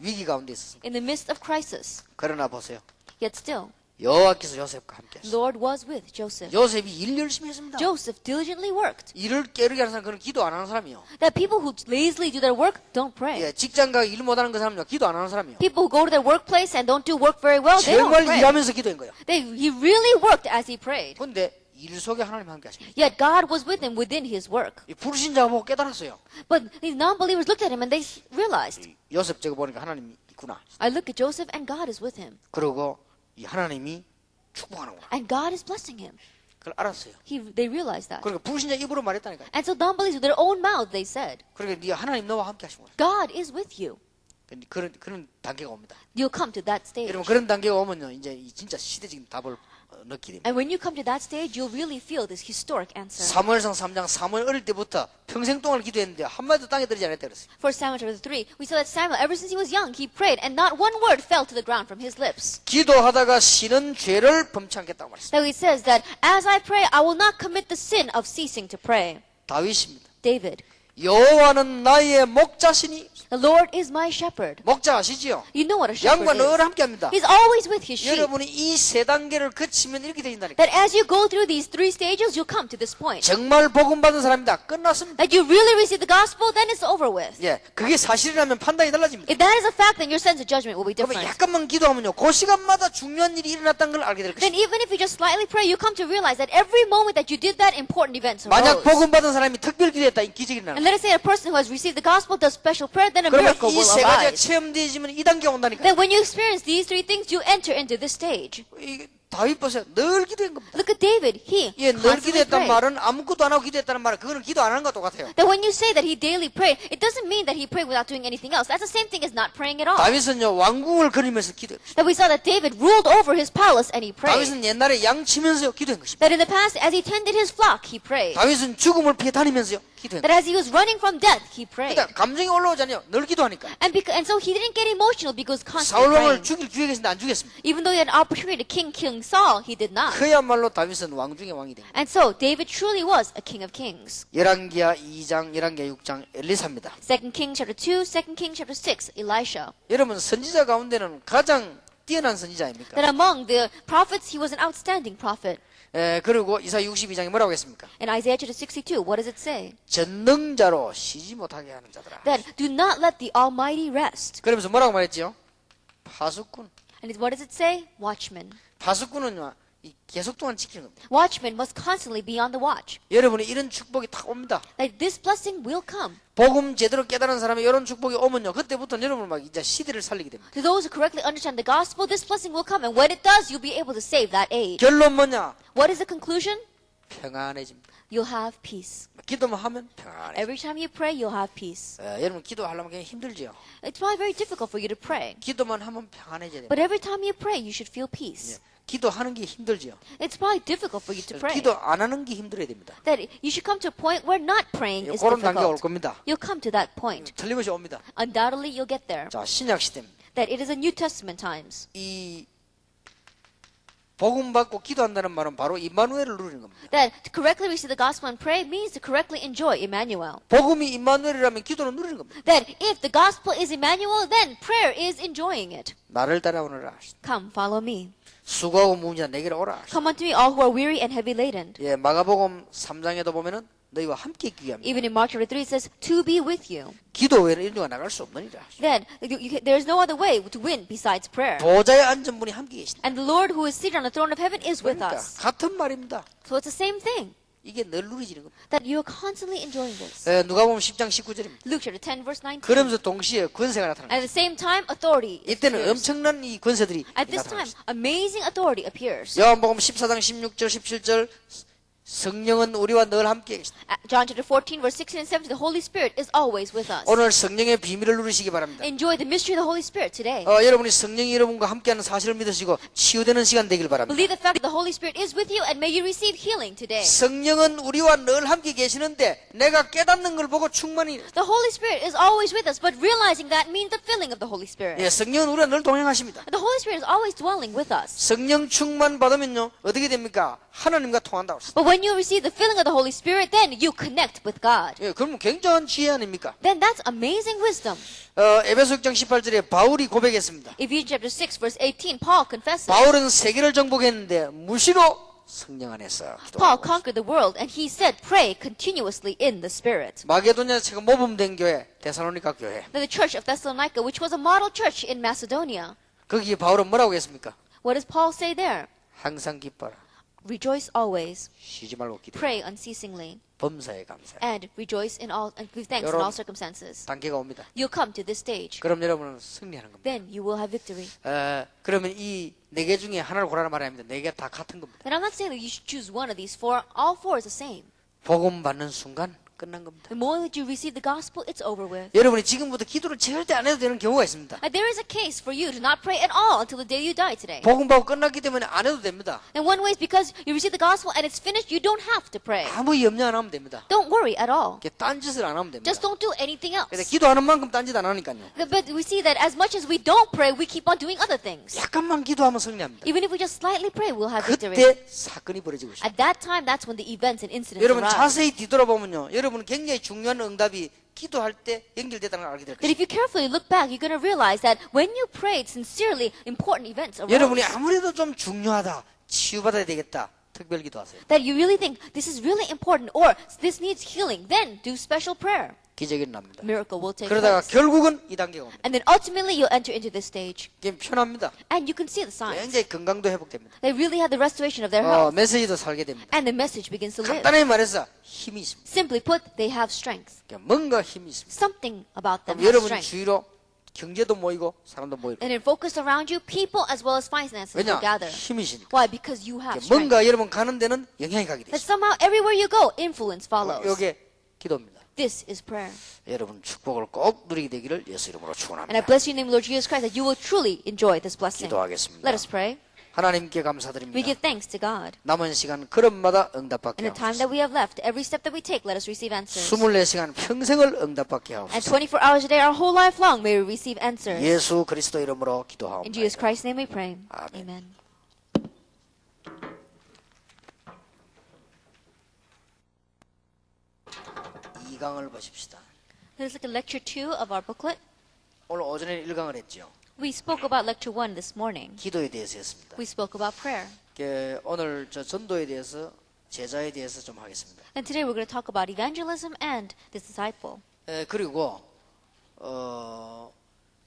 위기 가운데 있었습니다. In the midst of crisis. 그러나 보세요. Yet still, 여호와께서 요셉과 함께 하셨어요. Lord was with Joseph. 요셉이 일 열심히 했습니다. Joseph diligently worked. 일을 깨르게 하는 사람 그는 기도 안 하는 사람이요. That people who lazily do their work don't pray. 예, 직장 가서 일 못하는 그 사람은요 기도 안 하는 사람이요. People who go to their workplace and don't do work very well, they don't 정말 pray. 일하면서 기도한 거예요. He really worked as he prayed. 그런데 일 속에 하나님 함께 하십니다. Yet God was with him within his work. 이 부르신 자가 보고 깨달았어요. But these non-believers looked at him and they realized, 요셉 저거 보니까 하나님이 있구나. I look at Joseph and God is with him. 그러고 이 하나님이 축복하는구나. And God is blessing him. 그걸 알았어요. They realized that. 그러니까 부르신 자 입으로 말했다니까요. And so non-believers with their own mouth, they said, 그러니까 네 하나님 너와 함께 하시구나. God is with you. 그런 단계가 옵니다. You'll come to that stage. 여러분 그런 단계가 오면요 이제 이 진짜 시대적인 답을 넣게 됩니다. And when you come to that stage, you'll really feel this historic answer. 사무엘상 3장 사무엘 어릴 때부터 평생 동안 기도했는데 한마디도 땅에 들지 않았다 그랬어요. For Samuel chapter 3, we saw that Samuel, ever since he was young, he prayed, and not one word fell to the ground from his lips. 기도하다가 쉬는 죄를 범치 않겠다고 말했어요. So he says that, as I pray, I will not commit the sin of ceasing to pray. 다윗입니다. David, 여호와는 나의 목자시니 the Lord is my shepherd. 목자 아시지요? You know what a shepherd 양과 늘 is. 함께합니다. He's always with his sheep. 여러분이 이 세 단계를 거치면 이렇게 되신다니까. That as you go through these 3 stages, you'll come to this point. 정말 복음 받은 사람이다. 끝났습니다. That you really receive the gospel, then it's over with. 예, 그게 사실이라면 판단이 달라집니다. If that is a fact, then your sense of judgment will be 그러면 different. 약간만 기도하면요, 그 시간마다 중요한 일이 일어났다는 걸 알게 될 Then 것입니다. even if you just slightly pray, you come to realize that every moment that you did that, important events 만약 arose. 복음 받은 사람이 특별 기도했다, 이 기적이 And 일어나. let us say a person who has received the gospel does special prayer, then a 그러면 miracle 이 will 세 가지가 arise. 체험되어지면 이 단계 온다니까. Then when you experience these 3 things, you enter into this stage. 이게 다윗 보세요. 늘 기도한 겁니다. Look at David. He 예, 늘 constantly 기도했단 prayed. 말은 아무것도 안 하고 기도했다는 말은 그거는 기도 안 하는 것과 똑같아요. That when you say that he daily prayed, it doesn't mean that he prayed without doing anything else. That's the same thing as not praying at all. 다윗은요, 왕궁을 그리면서 기도했어요. That we saw that David ruled over his palace and he prayed. 다윗은 옛날에 양 치면서 기도한 것입니다. That in the past, as he tended his flock, he prayed. 다윗은 죽음을 피해 다니면서요, 기도한 That 거예요. as he was running from death, he prayed. 그러니까 감정이 올라오잖아요. 늘 기도하니까. And so he didn't get emotional because constantly 사울왕을 praying. 죽일 기회가 있었는데 안 죽였습니다. Even though he had an opportunity to King Saul, he did not. 그야말로 다윗은 왕 중의 왕이 된 거예요. And so David truly was a king of kings. 열왕기하 2장, 열왕기하 6장 엘리사입니다. 2 Kings chapter 2, 2 Kings chapter 6, Elisha. 여러분 선지자 가운데는 가장 뛰어난 선지자 아닙니까? That among the prophets, he was an outstanding prophet. 그리고 이사 62장에 뭐라고 했습니까? In Isaiah chapter 62, what does it say? 전능자로 쉬지 못하게 하는 자들아. That do not let the Almighty rest. 그러면서 뭐라고 말했지요? 파수꾼. And what does it say? Watchmen. 파수꾼은요, 이 계속 동안 지키는 겁니다. Watchmen must constantly be on the watch. 여러분이 이런 축복이 탁 옵니다. That this blessing will come. 복음 제대로 깨달은 사람이 이런 축복이 오면요, 그때부터 여러분 막 이제 시대를 살리게 됩니다. To those who correctly understand the gospel, this blessing will come. And when it does, you'll be able to save that age. 결론 뭐냐? What is the conclusion? 평안해집니다. You'll have peace. 기도만 하면 평안해. Every time you pray, you'll have peace. 여러분 기도하려면 그냥 힘들지요. It's probably very difficult for you to pray. 기도만 하면 평안해져야 돼요. But every time you pray, you should feel peace. 기도하는 게 힘들지요. It's probably difficult for you to pray. 기도 안 하는 게 힘들어야 됩니다. That you should come to a point where not praying is 그런 단계가 올 difficult. 겁니다. You'll come to that point. 틀림없이 옵니다. Undoubtedly, you'll get there. 자, 신약 시대입니다. That it is a New Testament times. 이 복음 받고 기도한다는 말은 바로 임마누엘을 누리는 겁니다. That to correctly receive the gospel and pray means to correctly enjoy Emmanuel. 복음이 임마누엘이라면 기도는 누리는 겁니다. That if the gospel is Emmanuel, then prayer is enjoying it. 나를 따라오너라. Come, follow me. 수고하고 무문자 내게로 오라. Come unto me, all who are weary and heavy laden. 예, 마가복음 3장에도 보면은 너희와 함께 있기 위함이다. Even in Mark chapter 3, it says, to be with you. 기도 외에는 인도가 나갈 수 없느니라. Then there's no other way to win besides prayer. 보좌에 앉은 분이 함께 계신다. And the Lord who is seated on the throne of heaven is with 그러니까 us. 같은 말입니다. So it's the same thing. 이게 늘 누리지는 겁니다. That you're constantly enjoying this. 누가복음 10장 19절입니다. Luke chapter 10, verse 19. 그러면서 동시에 권세가 나타납니다. At the same time, authority 이때는 appears. 엄청난 이 권세들이 At this time, 나타납니다. amazing authority appears. 요한복음 14장 16절 17절 성령은 우리와 늘 함께 계시다. John chapter 14, verse 16 and 17, the Holy Spirit is always with us. 오늘 성령의 비밀을 누리시기 바랍니다. Enjoy the mystery of the Holy Spirit today. 여러분이 성령이 여러분과 함께하는 사실을 믿으시고 치유되는 시간 되길 바랍니다. Believe the fact that the Holy Spirit is with you and may you receive healing today. 성령은 우리와 늘 함께 계시는데 내가 깨닫는 걸 보고 충만히 The Holy Spirit is always with us, but realizing that means the filling of the Holy Spirit. 성령은 우리와 늘 동행하십니다. The Holy Spirit is always dwelling with us. 성령 충만 받으면요 어떻게 됩니까? 하나님과 통한다고 했습니다. But when you receive the filling of the Holy Spirit, then you connect with God. 그러면 굉장한 지혜 아닙니까? Then that's amazing wisdom. 에베소 6장 18절에 바울이 고백했습니다. Ephesians chapter 6, verse 18, Paul confesses. 바울은 세계를 정복했는데 무시로 성령 안에서 Paul 기도하고 conquered the world, and he said, pray continuously in the Spirit. 마게도냐 제가 모범된 교회 데살로니가 교회 Then the church of Thessalonica, which was a model church in Macedonia, 거기에 바울은 뭐라고 했습니까? what does Paul say there? 항상 기뻐라 Rejoice always, 쉬지 말고 기도해 pray unceasingly, 범사에 감사해 and rejoice in all, and give thanks in 여러분, all circumstances. 단계가 옵니다. You'll come to this stage. 그럼 여러분은 승리하는 겁니다. Then you will have victory. 그러면 이 네 개 중에 하나를 고르라 말이 아닙니다. 네 개 다 같은 겁니다. And I'm not saying that you should choose one of these four. All four is the same. 복음 받는 순간 끝난 겁니다. The moment that you receive the gospel, it's over with. 여러분이 지금부터 기도를 절대 안 해도 되는 경우가 있습니다. There is a case for you to not pray at all until the day you die today. 복음 받고 끝났기 때문에 안 해도 됩니다. And one way is because you receive the gospel and it's finished, you don't have to pray. 아무 염려 안 하면 됩니다. Don't worry at all. 딴짓을 안 하면 됩니다. Just don't do anything else. 근데 기도하는 만큼 딴짓 안 하니까요. But we see that as much as we don't pray, we keep on doing other things. 약간만 기도하면 승리합니다. Even if we just slightly pray, we'll have victory. 그때 사건이 벌어지고 있습니다. At that time, that's when the events and incidents 여러분 arise. 자세히 뒤돌아보면요, 여러분은 굉장히 중요한 응답이 기도할 때 연결되다는 걸 알게 될 That if 것입니다. you carefully look back, you're going to realize that when you prayed sincerely, important events arose. 여러분이 아무래도 좀 중요하다, 치유받아야 되겠다, 특별 기도하세요. That you really think this is really important or this needs healing, then do special prayer. 기적이 일어납니다. Miracle will take 그러다가 place. 결국은 이 단계가 옵니다. And then ultimately you'll enter into this stage. 이게 편합니다. And you can see the signs. 굉장히 건강도 회복됩니다. They really have the restoration of their health. 메시지도 살게 됩니다. And the message begins to live. 간단하게 말해서 힘이 있습니다. Simply put, they have strength. 뭔가 힘이 있습니다. Something about them 그럼 has 여러분 strength. 주위로 경제도 모이고 사람도 모이고. And then focus around you, people as well as finances will 왜냐? gather. 힘이시니까. Why? Because you have strength. 뭔가 여러분 가는 데는 영향이 가게 That 되죠. somehow everywhere you go, influence follows. 이게 기도입니다. This is prayer. 여러분 축복을 꼭 누리게 되기를 예수 이름으로 And I 축원합니다. bless you in the name of Lord Jesus Christ that you will truly enjoy this blessing. 기도하겠습니다. Let us pray. 하나님께 We 감사드립니다. give thanks to God. 남은 시간 걸음마다 응답받게 In the time 하옵소서. that we have left, every step that we take, let us receive answers. 24시간 평생을 응답받게 And 하옵소서. 24 hours a day, our whole life long, may we receive answers. 예수 그리스도 이름으로 In Jesus 기도하옵나이다. Christ's name we pray. 아멘. Amen. 2강을 보십시다. Let's look at lecture 2 of our booklet. 오늘 오전에 1강을 했죠. We spoke about lecture 1 this morning. 기도에 대해서 했습니다. We spoke about prayer. 오늘 저 전도에 대해서 제자에 대해서 좀 하겠습니다. And today we're going to talk about evangelism and the disciple. 그리고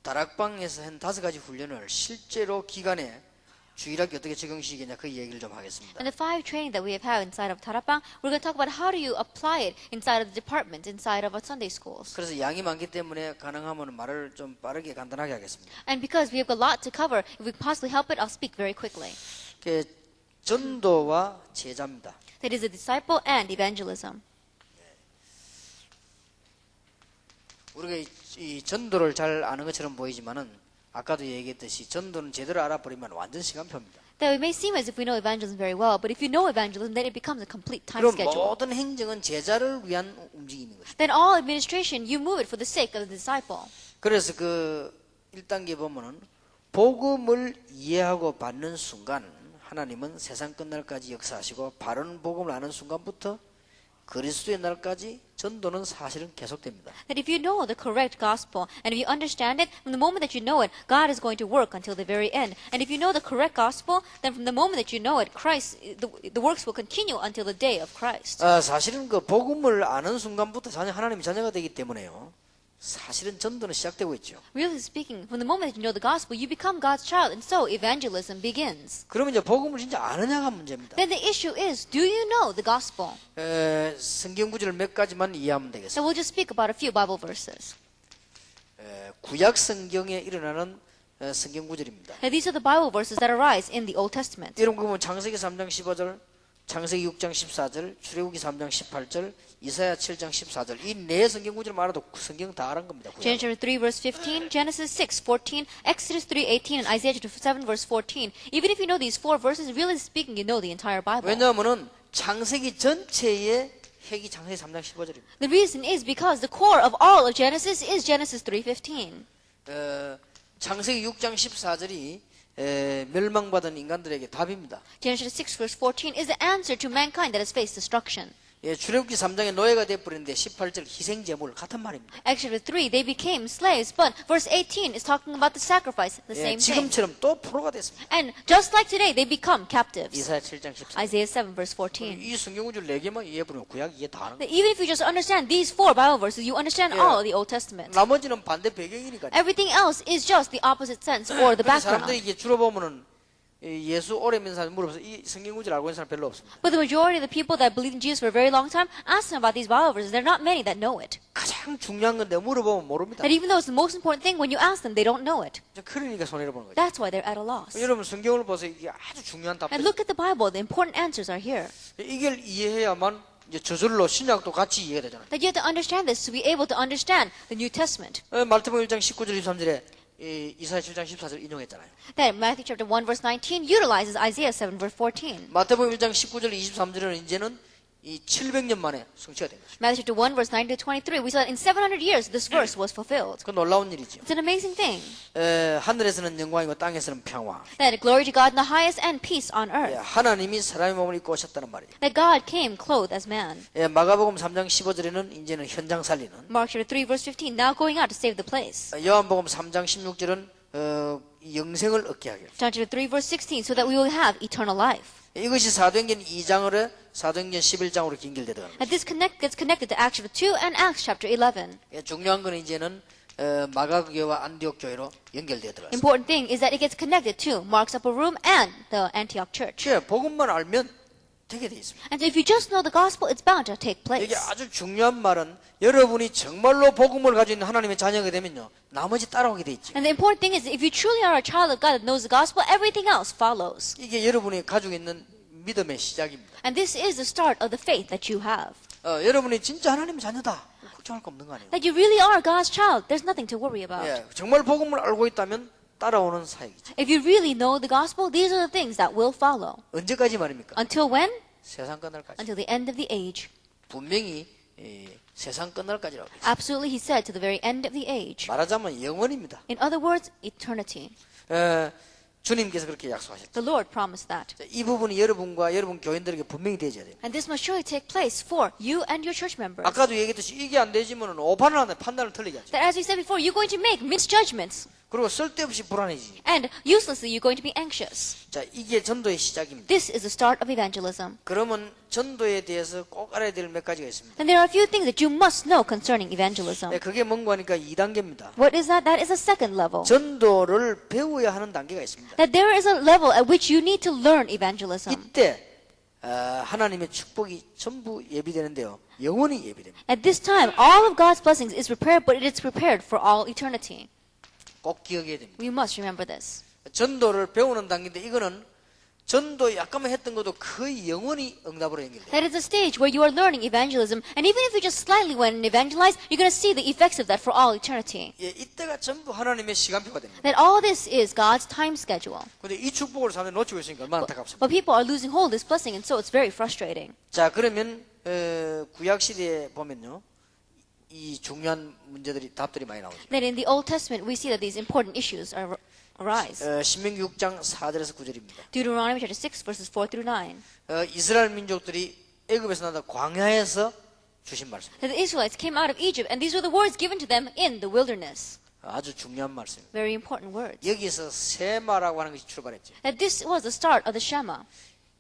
다락방에서 한 5가지 훈련을 실제로 기간에 주일학교 어떻게 적용시키냐 그 얘기를 좀 하겠습니다. And the 5 training that we have had inside of Tarapang, we're going to talk about how do you apply it inside of the department, inside of our Sunday schools. 그래서 양이 많기 때문에 가능하면 말을 좀 빠르게 간단하게 하겠습니다. And because we have a lot to cover, if we can possibly help it, I'll speak very quickly. 전도와 제자입니다. That is a disciple and evangelism. 우리가 이 전도를 잘 아는 것처럼 보이지만은 아까도 얘기했듯이 전도는 제대로 알아버리면 완전 시간표입니다. That it may seem as if we know evangelism very well, but if you know evangelism, then it becomes a complete time 그럼 schedule. 모든 행정은 제자를 위한 움직임인 것입니다. Then all administration, you move it for the sake of the disciple. 그래서 그 1단계 보면은 복음을 이해하고 받는 순간 하나님은 세상 끝날까지 역사하시고 바른 복음을 아는 순간부터 그리스도의 날까지 전도는 사실은 계속됩니다. That if you know the correct gospel, and if you understand it, from the moment that you know it, God is going to work until the very end. And if you know the correct gospel, then from the moment that you know it, the works will continue until the day of Christ. 사실은 그 복음을 아는 순간부터 하나님의 자녀가 되기 때문에요. 사실은 전도는 시작되고 있죠. Really speaking, from the moment that you know the gospel, you become God's child, and so evangelism begins. 그러면 이제 복음을 진짜 아느냐가 문제입니다. Then the issue is, do you know the gospel? 성경 구절 몇 가지만 이해하면 So 되겠습니다. we'll just speak about a few Bible verses. 구약 성경에 일어나는 성경 구절입니다. Now, these are the Bible verses that arise in the Old Testament. 여러분 보면 창세기 3장 15절, 창세기 6장 14절, 출애굽기 3장 18절, 이사야 7장 14절 이 네 성경 구절만 알아도 성경 다 아는 겁니다. 구약. Genesis 3 verse 15, Genesis 6:14, Exodus 3:18, and Isaiah 7 verse 14. Even if you know these 4 verses, really speaking, you know the entire Bible. 왜냐하면은 창세기 전체의 핵이 창세기 3장 15절입니다. The reason is because the core of all of Genesis is Genesis 3:15. 창세기 6장 14절이 멸망받은 인간들에게 답입니다. Genesis 6 verse 14 is the answer to mankind that has faced destruction. 출애굽기 3장에 노예가 되어버렸는데 18절 희생제물 같은 말입니다. Exodus 3, they became slaves, but verse 18 is talking about the sacrifice, the same thing. 지금처럼 또 포로가 됐습니다. And just like today, they become captives. 이사야 7장 14절. Isaiah 7 verse 14. 이 성경구절 4개만 이해해보면 구약 이해 다 하는 거예요. Even if you just understand these 4 Bible verses, you understand all of the Old Testament. 나머지는 반대 배경이니까요. Everything else is just the opposite sense or the 근데 사람들이 background. 이게 주로 보면은 예수 오래 믿는 사람 물어봐서 이 성경구절 알고 있는 사람 별로 없습니다. But the majority of the people that believe in Jesus for a very long time, ask them about these Bible verses. There are not many that know it. 가장 중요한 건데 물어보면 모릅니다. That even though it's the most important thing, when you ask them, they don't know it. 그러니까 손해를 보는 거죠. That's why they're at a loss. 여러분 성경을 보세요. 이게 아주 중요한 답들. And look at the Bible. The important answers are here. 이걸 이해해야만 이제 저절로 신약도 같이 이해가 되잖아요. That you have to understand this to be able to understand the New Testament. 마태복음 1장 19절 23절에 이사야 7장 14절 인용했잖아요. That Matthew chapter 1 verse 19 utilizes Isaiah 7 verse 14. 마태복음 1장 19절 23절은 이제는 이 700년 만에 성취가 된 것입니다. Matthew chapter 1 verse 19 to 23, we saw that in 700 years this verse was fulfilled. 그 놀라운 일이죠. It's an amazing thing. 하늘에서는 영광이고 땅에서는 평화. That glory to God in the highest and peace on earth. 하나님이 사람의 몸을 입고 오셨다는 말이에요. That God came clothed as man. 마가복음 3장 15절에는 이제는 현장 살리는. Mark chapter 3 verse 15, now going out to save the place. 요한복음 3장 16절은 영생을 얻게 하길. John chapter 3 verse 16, so that we will have eternal life. 이것이 사도행전 2장으로 사도행전 11장으로 연결되더라고요. And this gets connected to Acts chapter 2 and Acts chapter 11. 중요한 거는 이제는 마가 교회와 안디옥 교회로 연결되더라고요. Important thing is that it gets connected to Mark's upper room and the Antioch church. 복음만 알면 되게 돼 있습니다. And if you just know the gospel, it's bound to take place. 이게 아주 중요한 말은 여러분이 정말로 복음을 가지고 있는 하나님의 자녀가 되면요, 나머지 따라오게 돼 있죠. And the important thing is that if you truly are a child of God that knows the gospel, everything else follows. 이게 여러분이 가지고 있는 믿음의 시작입니다. And this is the start of the faith that you have. 여러분이 진짜 하나님의 자녀다, 걱정할 거 없는 거 아니에요? That you really are God's child. There's nothing to worry about. 정말 복음을 알고 있다면 따라오는 사역이죠. If you really know the gospel, these are the things that will follow. 언제까지 말입니까? Until when? 세상 끝날까지. Until the end of the age. 분명히 세상 끝날까지라고 했어요. Absolutely, he said, to the very end of the age. 말하자면 영원입니다. In other words, eternity. 주님께서 그렇게 약속하셨죠. The Lord promised that. 이 부분이 여러분과 여러분 교인들에게 분명히 되어야 돼요. And this must surely take place for you and your church members. 아까도 얘기했듯이 이게 안 되지면 오판을 하는 판단을 틀리게 하죠. That as we said before, you're going to make misjudgments. 그리고 쓸데없이 불안해지죠. And uselessly, you're going to be anxious. 자, 이게 전도의 시작입니다. This is the start of evangelism. 그러면 전도에 대해서 꼭 알아야 될 몇 가지가 있습니다. And there are a few things that you must know concerning evangelism. 그게 뭔가 하니까 2단계입니다. What is that? That is a second level. 전도를 배워야 하는 단계가 있습니다. That there is a level at which you need to learn evangelism. 이때 하나님의 축복이 전부 예비되는데요. 영원히 예비됩니다. At this time, all of God's blessings is prepared, but it is prepared for all eternity. 꼭 기억해야 됩니다. We must remember this. 전도를 배우는 단계인데 이거는 전도 약간만 했던 것도 거의 영원히 응답으로 연결돼요. That is a stage where you are learning evangelism, and even if you just slightly went and evangelized, you're going to see the effects of that for all eternity. 이때가 전부 하나님의 시간표가 됩니다. That all this is God's time schedule. 근데 이 축복을 사람들이 놓치고 있으니까 얼마나 안타깝습니까? But people are losing hold of this blessing, and so it's very frustrating. 자, 그러면 구약 시대에 보면요, 이 중요한 문제들이 답들이 많이 나오죠. That in the Old Testament we see that these important issues arise. 신명기 6장 4절에서 9절입니다. Deuteronomy chapter 6 verses 4 through 9. 이스라엘 민족들이 애굽에서 나다 광야에서 주신 말씀. That the Israelites came out of Egypt, and these were the words given to them in the wilderness. 아주 중요한 말씀입니다. Very important words. 여기서 세마라고 하는 것이 출발했죠. That this was the start of the Shema.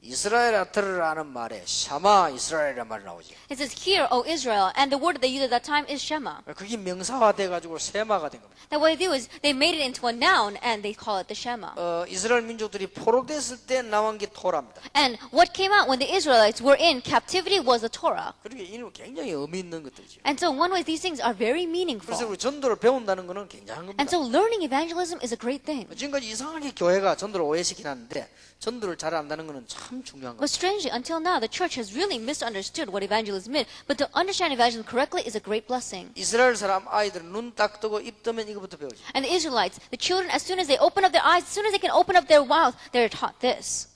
이스라엘아 들으라는 말에 샤마 이스라엘이라는 말이 나오죠. It says, "Hear, O Israel," and the word that they used at that time is Shema. 그게 명사화돼 가지고 세마가 된 겁니다. That what they do is they made it into a noun and they call it the Shema. 이스라엘 민족들이 포로됐을 때 나온 게 토라입니다. And what came out when the Israelites were in captivity was the Torah. 그러니까 이는 굉장히 의미 있는 것들이죠. And so in one way these things are very 그래서 meaningful. 우리 전도를 배운다는 것은 굉장한 겁니다. And so learning evangelism is a great thing. 지금까지 이상하게 교회가 전도를 오해시키는데 전도를 잘 안다는 것은 참 중요한 But 겁니다. strangely, until now, the church has really misunderstood what evangelism is. But to understand evangelism correctly is a great blessing. 이스라엘 사람 아이들은 눈 딱 뜨고 입 뜨면 이거부터 배우죠. And the Israelites, the children, as soon as they open up their eyes, as soon as they can open up their mouth, they're taught this.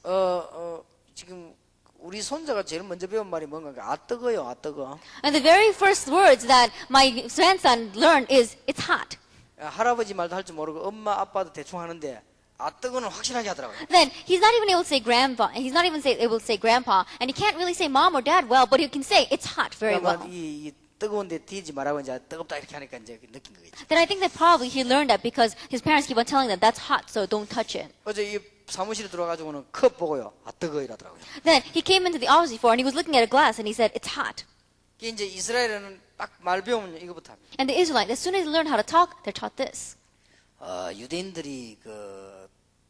지금 우리 손자가 제일 먼저 배운 말이 뭔가 아 뜨거요, 아 뜨거. And the very first words that my grandson learned is, "It's hot." 할아버지 말도 할 줄 모르고 엄마 아빠도 대충 하는데 아 뜨거는 확실하게 하더라고요. Then he's not even able to say grandpa. He's not even able to say grandpa, and he can't really say mom or dad well, but he can say it's hot very well. 이 뜨거운데 뒤지 말라고 이제 뜨겁다 이렇게 하니까 이제 느낀 거겠죠. Then I think that probably he learned that because his parents keep on telling them that's hot, so don't touch it. 어제 이 사무실에 들어가지고는 컵 보고요, 아 뜨거 이러더라고요. Then he came into the office before and he was looking at a glass and he said it's hot. 이제 이스라엘에는 딱 말 배우면 이거부터 합니다. And the Israelites, as soon as they learn how to talk, they're taught this. 유대인들이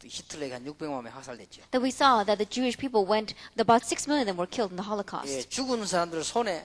히틀러에게 한 600만 명이 학살됐죠. That we saw that the Jewish people went, about 6 million of them were killed in the Holocaust. 죽은 사람들 손에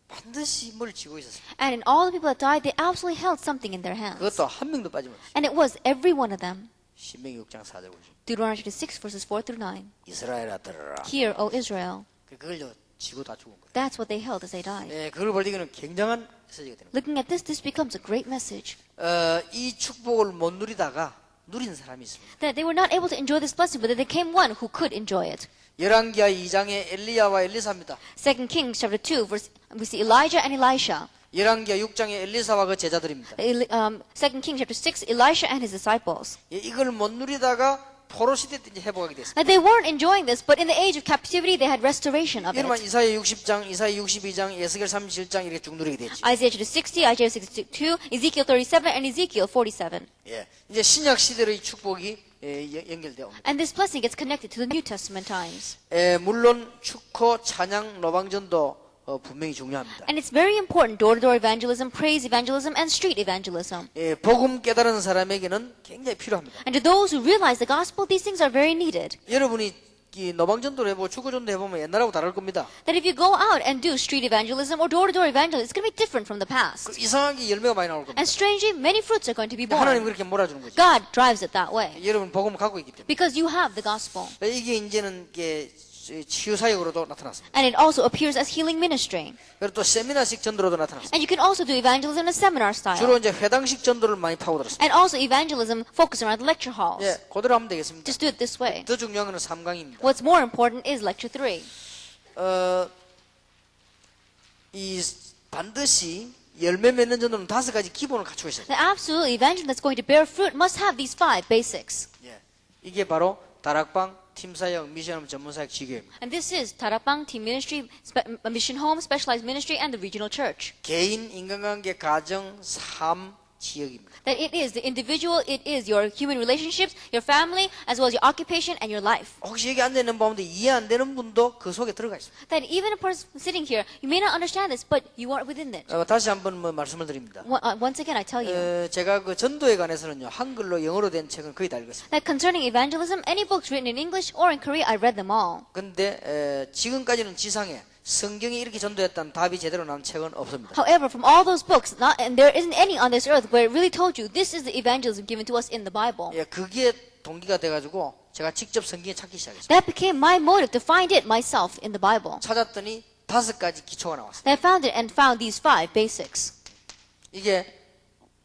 반드시 뭘 쥐고 있었어요. And in all the people that died, they absolutely held something in their hands. 그것도 한 명도 빠짐없이. And it was every one of them. 신명기 6장 4절 보죠. Deuteronomy 6 verses 4 through 9. 이스라엘아 들으라. Hear, O Israel. 그걸요 지고 다 죽은 거예요. That's what they held as they died. 예, 그걸 볼 때 이거는 굉장한 메시지가 되는 Looking at this becomes a great message. 거예요. 이 축복을 못 누리다가 누린 사람이 있습니다. That they were not able to enjoy this blessing, but there came one who could enjoy it. 열왕기하 2장의 엘리야와 엘리사입니다. 2 Kings chapter 2, we see Elijah and Elisha. 열왕기하 6장의 엘리사와 그 제자들입니다. 2 Kings chapter 6, Elisha and his disciples. 예, 이걸 못 누리다가 포로 시대 때 이제 회복하게 됐습니다. That they weren't enjoying this, but in the age of captivity, they had restoration of 여러분 it. 이사야 60장, 이사야 62장, 예스겔 37장 이렇게 쭉 누리게 됐죠. Isaiah chapter 60, Isaiah 62, Ezekiel 37, and Ezekiel 47. 예, 이제 신약 시대의 축복이 연결되어 옵니다. And this blessing gets connected to the New Testament times. 물론 축호, 찬양, 노방전도 분명히 중요합니다. And it's very important, door-to-door evangelism, praise evangelism, and street evangelism. 예, 복음 깨달은 사람에게는 굉장히 필요합니다. And to those who realize the gospel, these things are very needed. 여러분이 이 노방전도를 해보고 축구전도 해보면 옛날하고 다를 겁니다. That if you go out and do street evangelism or door-to-door evangelism, it's going to be different from the past. 이상하게 열매가 많이 나올 겁니다. And strangely, many fruits are going to be 하나님 born. 그렇게 몰아주는 거죠. God drives it that way. 여러분 복음을 갖고 있기 때문에. Because you have the gospel. 이게 이제는 이게 치유사역으로도 나타났습니다. And it also appears as healing ministry. 그리고 또 세미나식 전도로도 나타났습니다. And you can also do evangelism in a seminar 주로 style. 이제 회당식 전도를 많이 파고들었습니다. And also evangelism focused around the lecture halls. 예, 그대로 하면 되겠습니다. Just do it this way. 더 중요한 것은 3강입니다. What's more important is lecture 3. 이 반드시 열매 맺는 전도는 5가지 기본을 갖추고 있어요. The absolute evangelism that's going to bear fruit must have these 5 basics. 예, 이게 바로 다락방, 팀사역, 미션홈, 전문사역, 지교입니다. And this is Tarapang Team Ministry, Mission Home, Specialized Ministry, and the Regional Church. 개인, 인간관계, 가정, 삶, 지역입니다. That it is the individual, it is your human relationships, your family, as well as your occupation and your life. 혹시 여기 앉아있는 분도 이해 안 되는 분도 그 속에 들어가 있습니다. That even a person sitting here, you may not understand this, but you are within it. 다시 한번 말씀을 드립니다. Once again, I tell you. 제가 그 전도에 관해서는요, 한글로 영어로 된 책은 거의 다 읽었습니다. That concerning evangelism, any books written in English or in Korea, I read them all. 근데 지금까지는 지상에 성경이 이렇게 전도했다는 답이 제대로 나온 책은 없습니다. However, from all those books, and there isn't any on this earth where it really told you this is the evangelism given to us in the Bible. 예, 그게 동기가 돼가지고 제가 직접 성경에 찾기 시작했습니다. That became my motive to find it myself in the Bible. 찾았더니 5가지 기초가 나왔습니다. I found it and found these 5 basics. 이게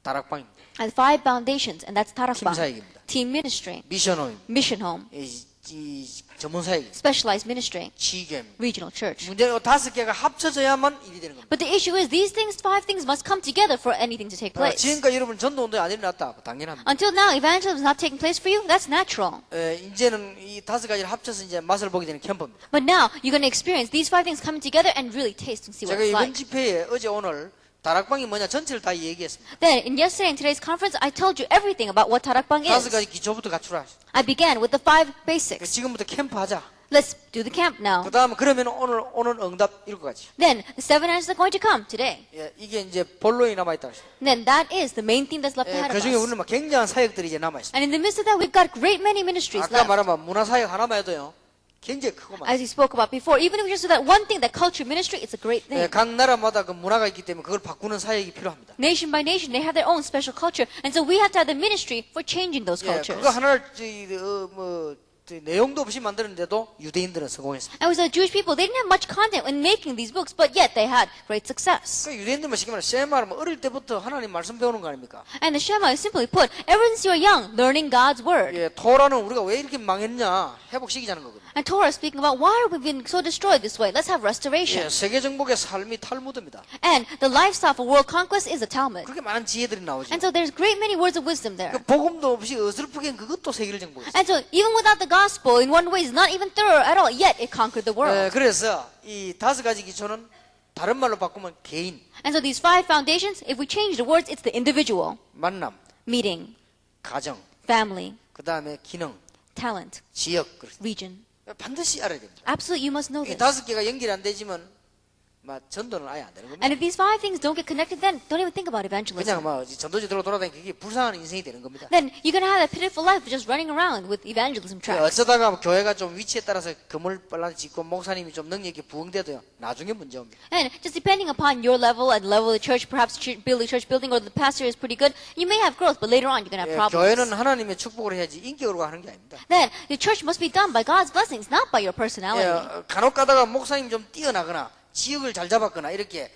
다락방입니다. And 5 foundations, and that's Tarapang. 팀사역입니다. Team ministry, 미션홈입니다. mission home, 이 전문사역입니다. specialized ministry, 지교입니다. regional church. 문제는 5개가 합쳐져야만 일이 되는 겁니다. But the issue is these things, 5 things must come together for anything to take place. 지금까지 여러분 전도운동이 안 일어났다. 당연합니다. Until now, evangelism is not taking place for you. That's natural. 이제는 이 5가지를 합쳐서 이제 맛을 보게 되는 캠프입니다. But now, you're going to experience these 5 things coming together and really taste and see what 제가 it's 이번 like. 집회에 어제 오늘 다락방이 뭐냐 전체를 다 얘기했습니다. Then, in yesterday and today's conference, I told you everything about what Tarapang is. 5가지 기초부터 갖추라. I began with the 5 basics. 지금부터 캠프하자. Let's do the camp now. 그 다음에 그러면 오늘 응답 7가지. Then, the 7 answers are going to come today. 예, 이게 이제 본론이 남아있다. Then, that is the main theme that's left ahead 그 of 중에 us. 우리는 막 굉장한 사역들이 이제 남아있습니다. And in the midst of that, we've got great many ministries 아까 left. 말한 문화사역 하나만 해도요. 굉장히 크고만. As we spoke about before, even if we just do that one thing, that culture ministry, it's a great thing. 각 나라마다 그 문화가 있기 때문에 그걸 바꾸는 사역이 필요합니다. Nation by nation, they have their own special culture. And so we have to have the ministry for changing those cultures. 그거 하나를 내용도 없이 만드는데도 유대인들은 성공했습니다. And with the Jewish people, they didn't have much content in making these books, but yet they had great success. 그 유대인들만 쉽게 말하면 세마를 어릴 때부터 하나님 말씀 배우는 거 아닙니까? And the Shema is simply put, ever since you are young, learning God's word. 예, 토라는 우리가 왜 이렇게 망했냐 회복시키자는 거거든요. And Torah is speaking about why are we being so destroyed this way? Let's have restoration. 예, 세계 정복의 삶이 탈무드입니다. And the lifestyle for world conquest is a Talmud. 그렇게 많은 지혜들이 나오죠. And so there's great many words of wisdom there. 그 복음도 없이 어설프게 그것도 세계를 정복했어요. And so even without the gospel, in one way, it's not even thorough at all, yet it conquered the world. 그래서 이 5가지 기초는 다른 말로 바꾸면 개인, And so these 5 foundations, if we change the words, it's the individual, 만남, meeting, 가정, family, 그 다음에 기능, talent, 지역 region. 반드시 알아야 됩니다. Absolutely, you must know 이 this. 5개가 연결이 안 되지만 전도는 아예 안 되는 겁니다. And if these 5 things don't get connected, then don't even think about evangelism. 그냥 전도지 돌아다니는 그게 불쌍한 인생이 되는 겁니다. Then you're going to have a pitiful life of just running around with evangelism tracts. 어쩌다가 교회가 좀 위치에 따라서 건물 빨라 짓고 목사님이 좀 능력이 부흥돼도요. 나중에 문제 옵니다. And just depending upon your level and level of the church, perhaps build a church building or the pastor is pretty good, you may have growth, but later on you're going to have problems. 교회는 하나님의 축복으로 해야지 인격으로 하는 게 아닙니다. Then the church must be done by God's blessings, not by your personality. 간혹 가다가 목사님 좀 뛰어나거나 지역을 잘 잡았거나 이렇게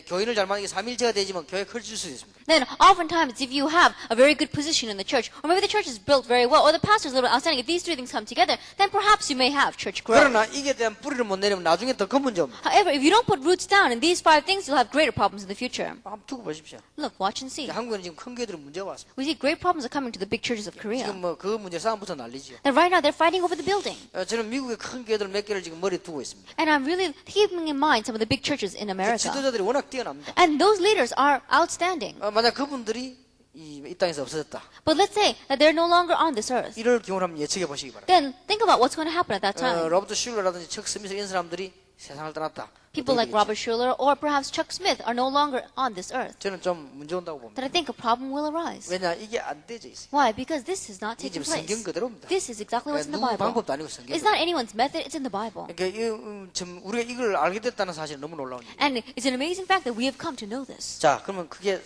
교인을 잘 만나게 3일째가 되지만 교회 커질 수도 있습니다. Then oftentimes if you have a very good position in the church, or maybe the church is built very well, or the pastor is a little outstanding, if these 3 things come together, then perhaps you may have church growth. 그러나 이게 대한 뿌리를 못 내리면 나중에 더 큰 문제 옵니다. However, if you don't put roots down in these 5 things, you'll have greater problems in the future. 한번 두고 보십시오. Look, watch and see. 한국에는 지금 큰 교회들은 문제가 왔습니다. We see great problems are coming to the big churches of Korea. 지금 그 문제 싸움부터 난리죠. That right now they're fighting over the building. 저는 미국의 큰 교회들 몇 개를 지금 머리에 두고 있습니다. And I'm really keeping in mind some of the big churches in America. 지도자들이 워낙 뛰어납니다. And those leaders are outstanding. 만약 그분들이 이 땅에서 없어졌다. But let's say that they're no longer on this earth. 이럴 경우를 한번 예측해 보시기 바랍니다. Then think about what's going to happen at that time. 로버트 슐러라든지 척 스미스 이런 사람들이 세상을 떠났다. People like Robert Schuller or perhaps Chuck Smith are no longer on this earth. 저는 좀 문제 온다고 봅니다. Then I think a problem will arise. 왜냐 이게 안 되져 있어요. Why? Because this is not 이게 taking 지금 성경 place. 그대로입니다. This is exactly what's in the 누구 Bible. 방법도 아니고 성경. It's not anyone's method, it's in the Bible. 그러니까 지금 우리가 이걸 알게 됐다는 사실은 너무 놀라운 일이에요. And it's an amazing fact that we have come to know this. 자, 그러면 그게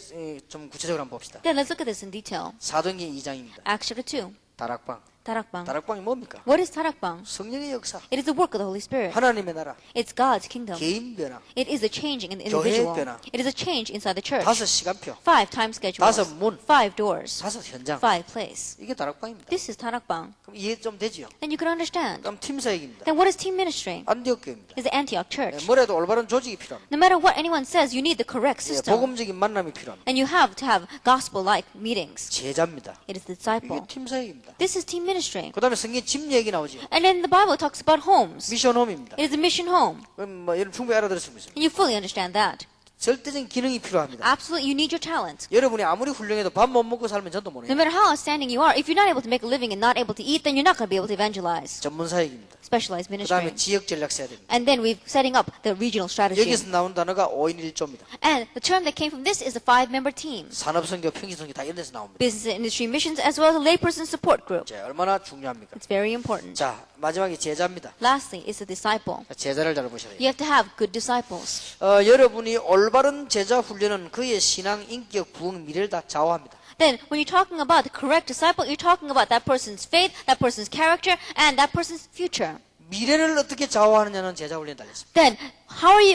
좀 구체적으로 한번 봅시다. Then let's look at this in detail. 사도행전 2장입니다. Acts chapter 2. 다락방. Tarakbang. 다락방이 뭡니까? What is Tarakbang? 성령의 역사. It is the work of the Holy Spirit. 하나님의 나라. It's God's kingdom. 개인 변화. It is a changing in the 교회의 individual. 변화. It is a change inside the church. 5 시간표. 5 time schedules. 5 문. 5 doors. 5 현장. 5 place. 이게 다락방입니다. This is Tarakbang. 그럼 이해 좀 되지요? Then you can understand. 그럼 팀 사역입니다. Then what is team ministry? 안디옥 교회입니다. Is the Antioch church. 뭐래도 올바른 조직이 필요합니다. No matter what anyone says, you need the correct system. 복음적인 만남이 필요합니다. And you have to have gospel-like meetings. 제자입니다. It is the 이게 disciple. 팀 사역입니다. This is team ministry. 그 다음에 성경 집 얘기 나오죠. And then the Bible talks about homes. 미션홈입니다. It is a mission home. 그럼 여러분 충분히 알아들었을 수 있습니다. And you fully understand that. 절대적인 기능이 필요합니다. Absolutely, you need your talent. 여러분이 아무리 훌륭해도 밥 못 먹고 살면 전도 못 No 해요. matter how outstanding you are, if you're not able to make a living and not able to eat, then you're not going to be able to evangelize. 전문 사역입니다. Specialized 그 다음에 ministry. 지역 전략 써야 됩니다. And then we're setting up the regional strategy. 여기서 나온 단어가 5인 1조입니다. And the term that came from this is the 5-member team. 산업선교, 평신선교 다 이런 데서 나옵니다. Business and industry missions as well as a layperson support group. 자, 얼마나 중요합니까? It's very important. 자, 마지막에 제자입니다. Lastly, is the disciple. 제자를 잘 보셔야 돼요. You have to have good disciples. 여러분이 올바른 제자 훈련은 그의 신앙, 인격, 부흥, 미래를 다 좌우합니다. Then, when you're talking about the correct disciple, you're talking about that person's faith, that person's character, and that person's future. 미래를 어떻게 좌우하느냐는 제자 훈련에 달렸습니다. Then,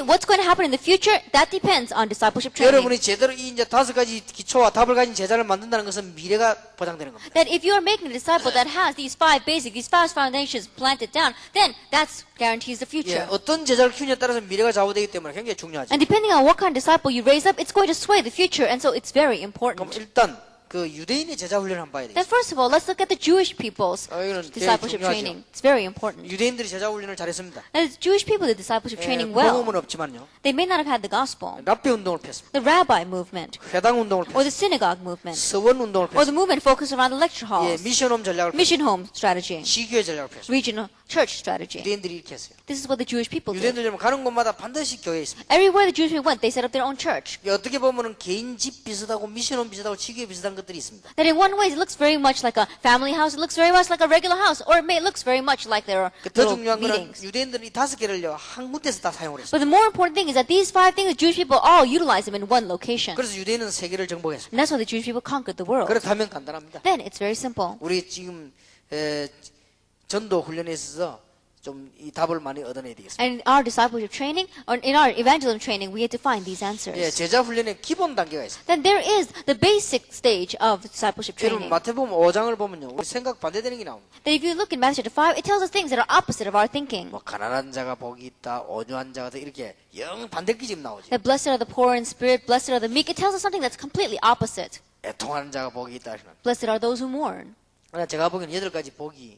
what's going to happen in the future? That depends on discipleship training. 여러분이 제대로 이 이제 5가지 기초와 답을 가진 제자를 만든다는 것은 미래가 보장되는 겁니다. That if you are making a disciple that has these 5 basic, these 5 foundations planted down, then that guarantees the 예, future. 어떤 제자를 키우냐에 따라서 미래가 좌우되기 때문에 굉장히 중요하죠. And depending on what kind of disciple you raise up, it's going to sway the future, and so it's very 그럼 important. 일단 그 유대인의 제자 훈련을 한번 봐야 Then 되겠습니다. first of all, let's look at the Jewish people's 이거는 되게 discipleship 중요하죠. training. It's very important. 유대인들이 제자 훈련을 잘했습니다. And the Jewish people did discipleship training 복음은 well. 없지만요. They may not have had the gospel, 랍비 운동을 폈습니다. the rabbi movement, 회당 운동을 or 폈습니다. the synagogue movement, 서원 운동을 or the 폈습니다. movement focused around the lecture 예, halls, 미션홈 전략을 폈습니다. mission home strategy, 시교회 전략을 폈습니다. regional church strategy. 유대인들이 이렇게 했어요. This is what the Jewish people did. 유대인들 여러분 가는 곳마다 반드시 교회에 있습니다. Everywhere the Jewish people went, they set up their own church. 어떻게 보면은 개인 집 비슷하고 미션홈 비슷하고 시교회 비슷한 것들이 있습니다. That in one way it looks very much like a family house, it looks very much like a regular house, or it looks very much like their 더 little 중요한 거는 meetings. 유대인들은 이 5개를요 한 군데서 다 사용을 했어요. But the more important thing is that these 5 things, Jewish people all utilize them in one location. 그래서 유대인은 세계를 정복했습니다. And that's why the Jewish people conquered the world. 그렇다면 간단합니다. Then it's very simple. 우리 지금 전도 훈련에 있어서 좀 이 답을 많이 얻어내야 되겠습니다. And in our discipleship training, or in our evangelism training, we have to find these answers. 예, 제자 훈련의 기본 단계가 있습니다. Then there is the basic stage of discipleship 여러분 training. 마태복음 5장을 보면요, 우리 생각 반대되는 게 나옵니다. That if you look in Matthew chapter 5, it tells us things that are opposite of our thinking. 뭐 가난한 자가 복이 있다, 온유한 자가 다 이렇게 영 반대기 지금 나오죠. That blessed are the poor in spirit, blessed are the meek. It tells us something that's completely opposite. 애통하는 자가 복이 있다. Blessed are those who mourn. 그러나 제가 보기에는 8가지 복이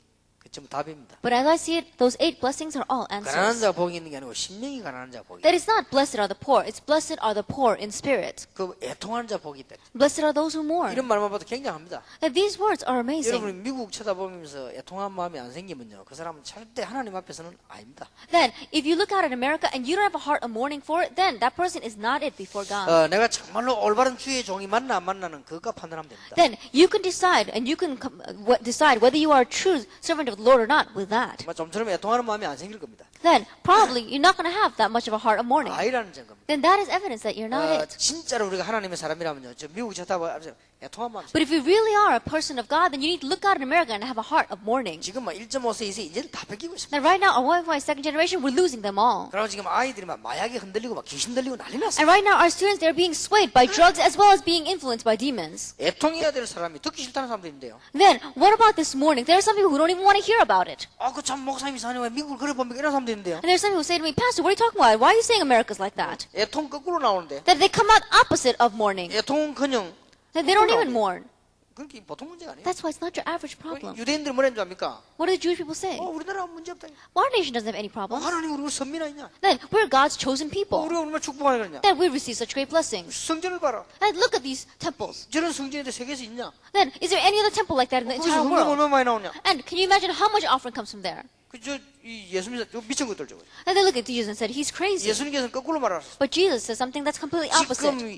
전부 답입니다. But as I see it, those 8 blessings are all 가난한 answers. 자 복이 있는 게 아니고 심령이 가난한 자 복이. That is not blessed are the poor, it's blessed are the poor in spirit. 그 애통하는 자 복이 있다. Blessed are those who mourn. 이런 말만 봐도 굉장합니다. And these words are amazing. 여러분이 미국 쳐다보면서 애통한 마음이 안 생기면요, 그 사람은 절대 하나님 앞에서는 아닙니다. Then, if you look out at America and you don't have a heart of mourning for it, then that person is not it before God. 내가 정말로 올바른 주의 종이 맞나 안 맞나는 그것과 판단하면 됩니다. Then you can decide, and you can decide whether you are a true servant of the Lord or not with that. 정말 좀처럼 애통하는 마음이 안 생길 겁니다. Then probably you're not going to have that much of a heart of mourning. 아이라는 증거입니다. Then that is evidence that you're not it. 진짜로 우리가 하나님의 사람이라면요, 저 미국 쳐다보면서 애통한 마음이. But if you really are a person of God, then you need to look out in America and have a heart of mourning. 지금 막 1.5세, 2세 이제 다 뺏기고 있습니다. Now right now, our Wi-Fi second generation, we're losing them all. 그리고 지금 아이들이 막 마약에 흔들리고 막 귀신 들리고 난리 And 났어요. right now, our students, they're being swayed by drugs as well as being influenced by demons. 애통해야 될 사람이 듣기 싫다는 사람들인데요. Then, what about this mourning? There are some people who don't even want to hear about it. 그 참 목사님이 사는 왜 미국을 그래 보면 이런 사람들인데요. And there's some people who say to me, Pastor, what are you talking about? Why are you saying America's like that? 애통 거꾸로 나오는데. That they come out opposite of mourning. 애통은커녕 That they don't even mourn. 그게 보통 문제가 아니에요. That's why it's not your average problem. 유대인들은 뭐라는 줄 압니까? What do the Jewish people say? 우리나라 문제 없다. Our nation doesn't have any problems. 하나님 우리 선민아 있냐? Then we're God's chosen people. 우리가 얼마나 축복하는 거냐? Then we receive such great blessings. 성전을 봐라. And look at these temples. 저런 성전이 세계에서 있냐? Then is there any other temple like that in the 거기서 entire 헌금 world? 얼마 많이 나오냐? And can you imagine how much offering comes from there? 이 예수님 미친 것들 저거. And they look at Jesus and said, he's crazy. 예수님께서는 거꾸로 말하셨어. But Jesus says something that's completely opposite. 지금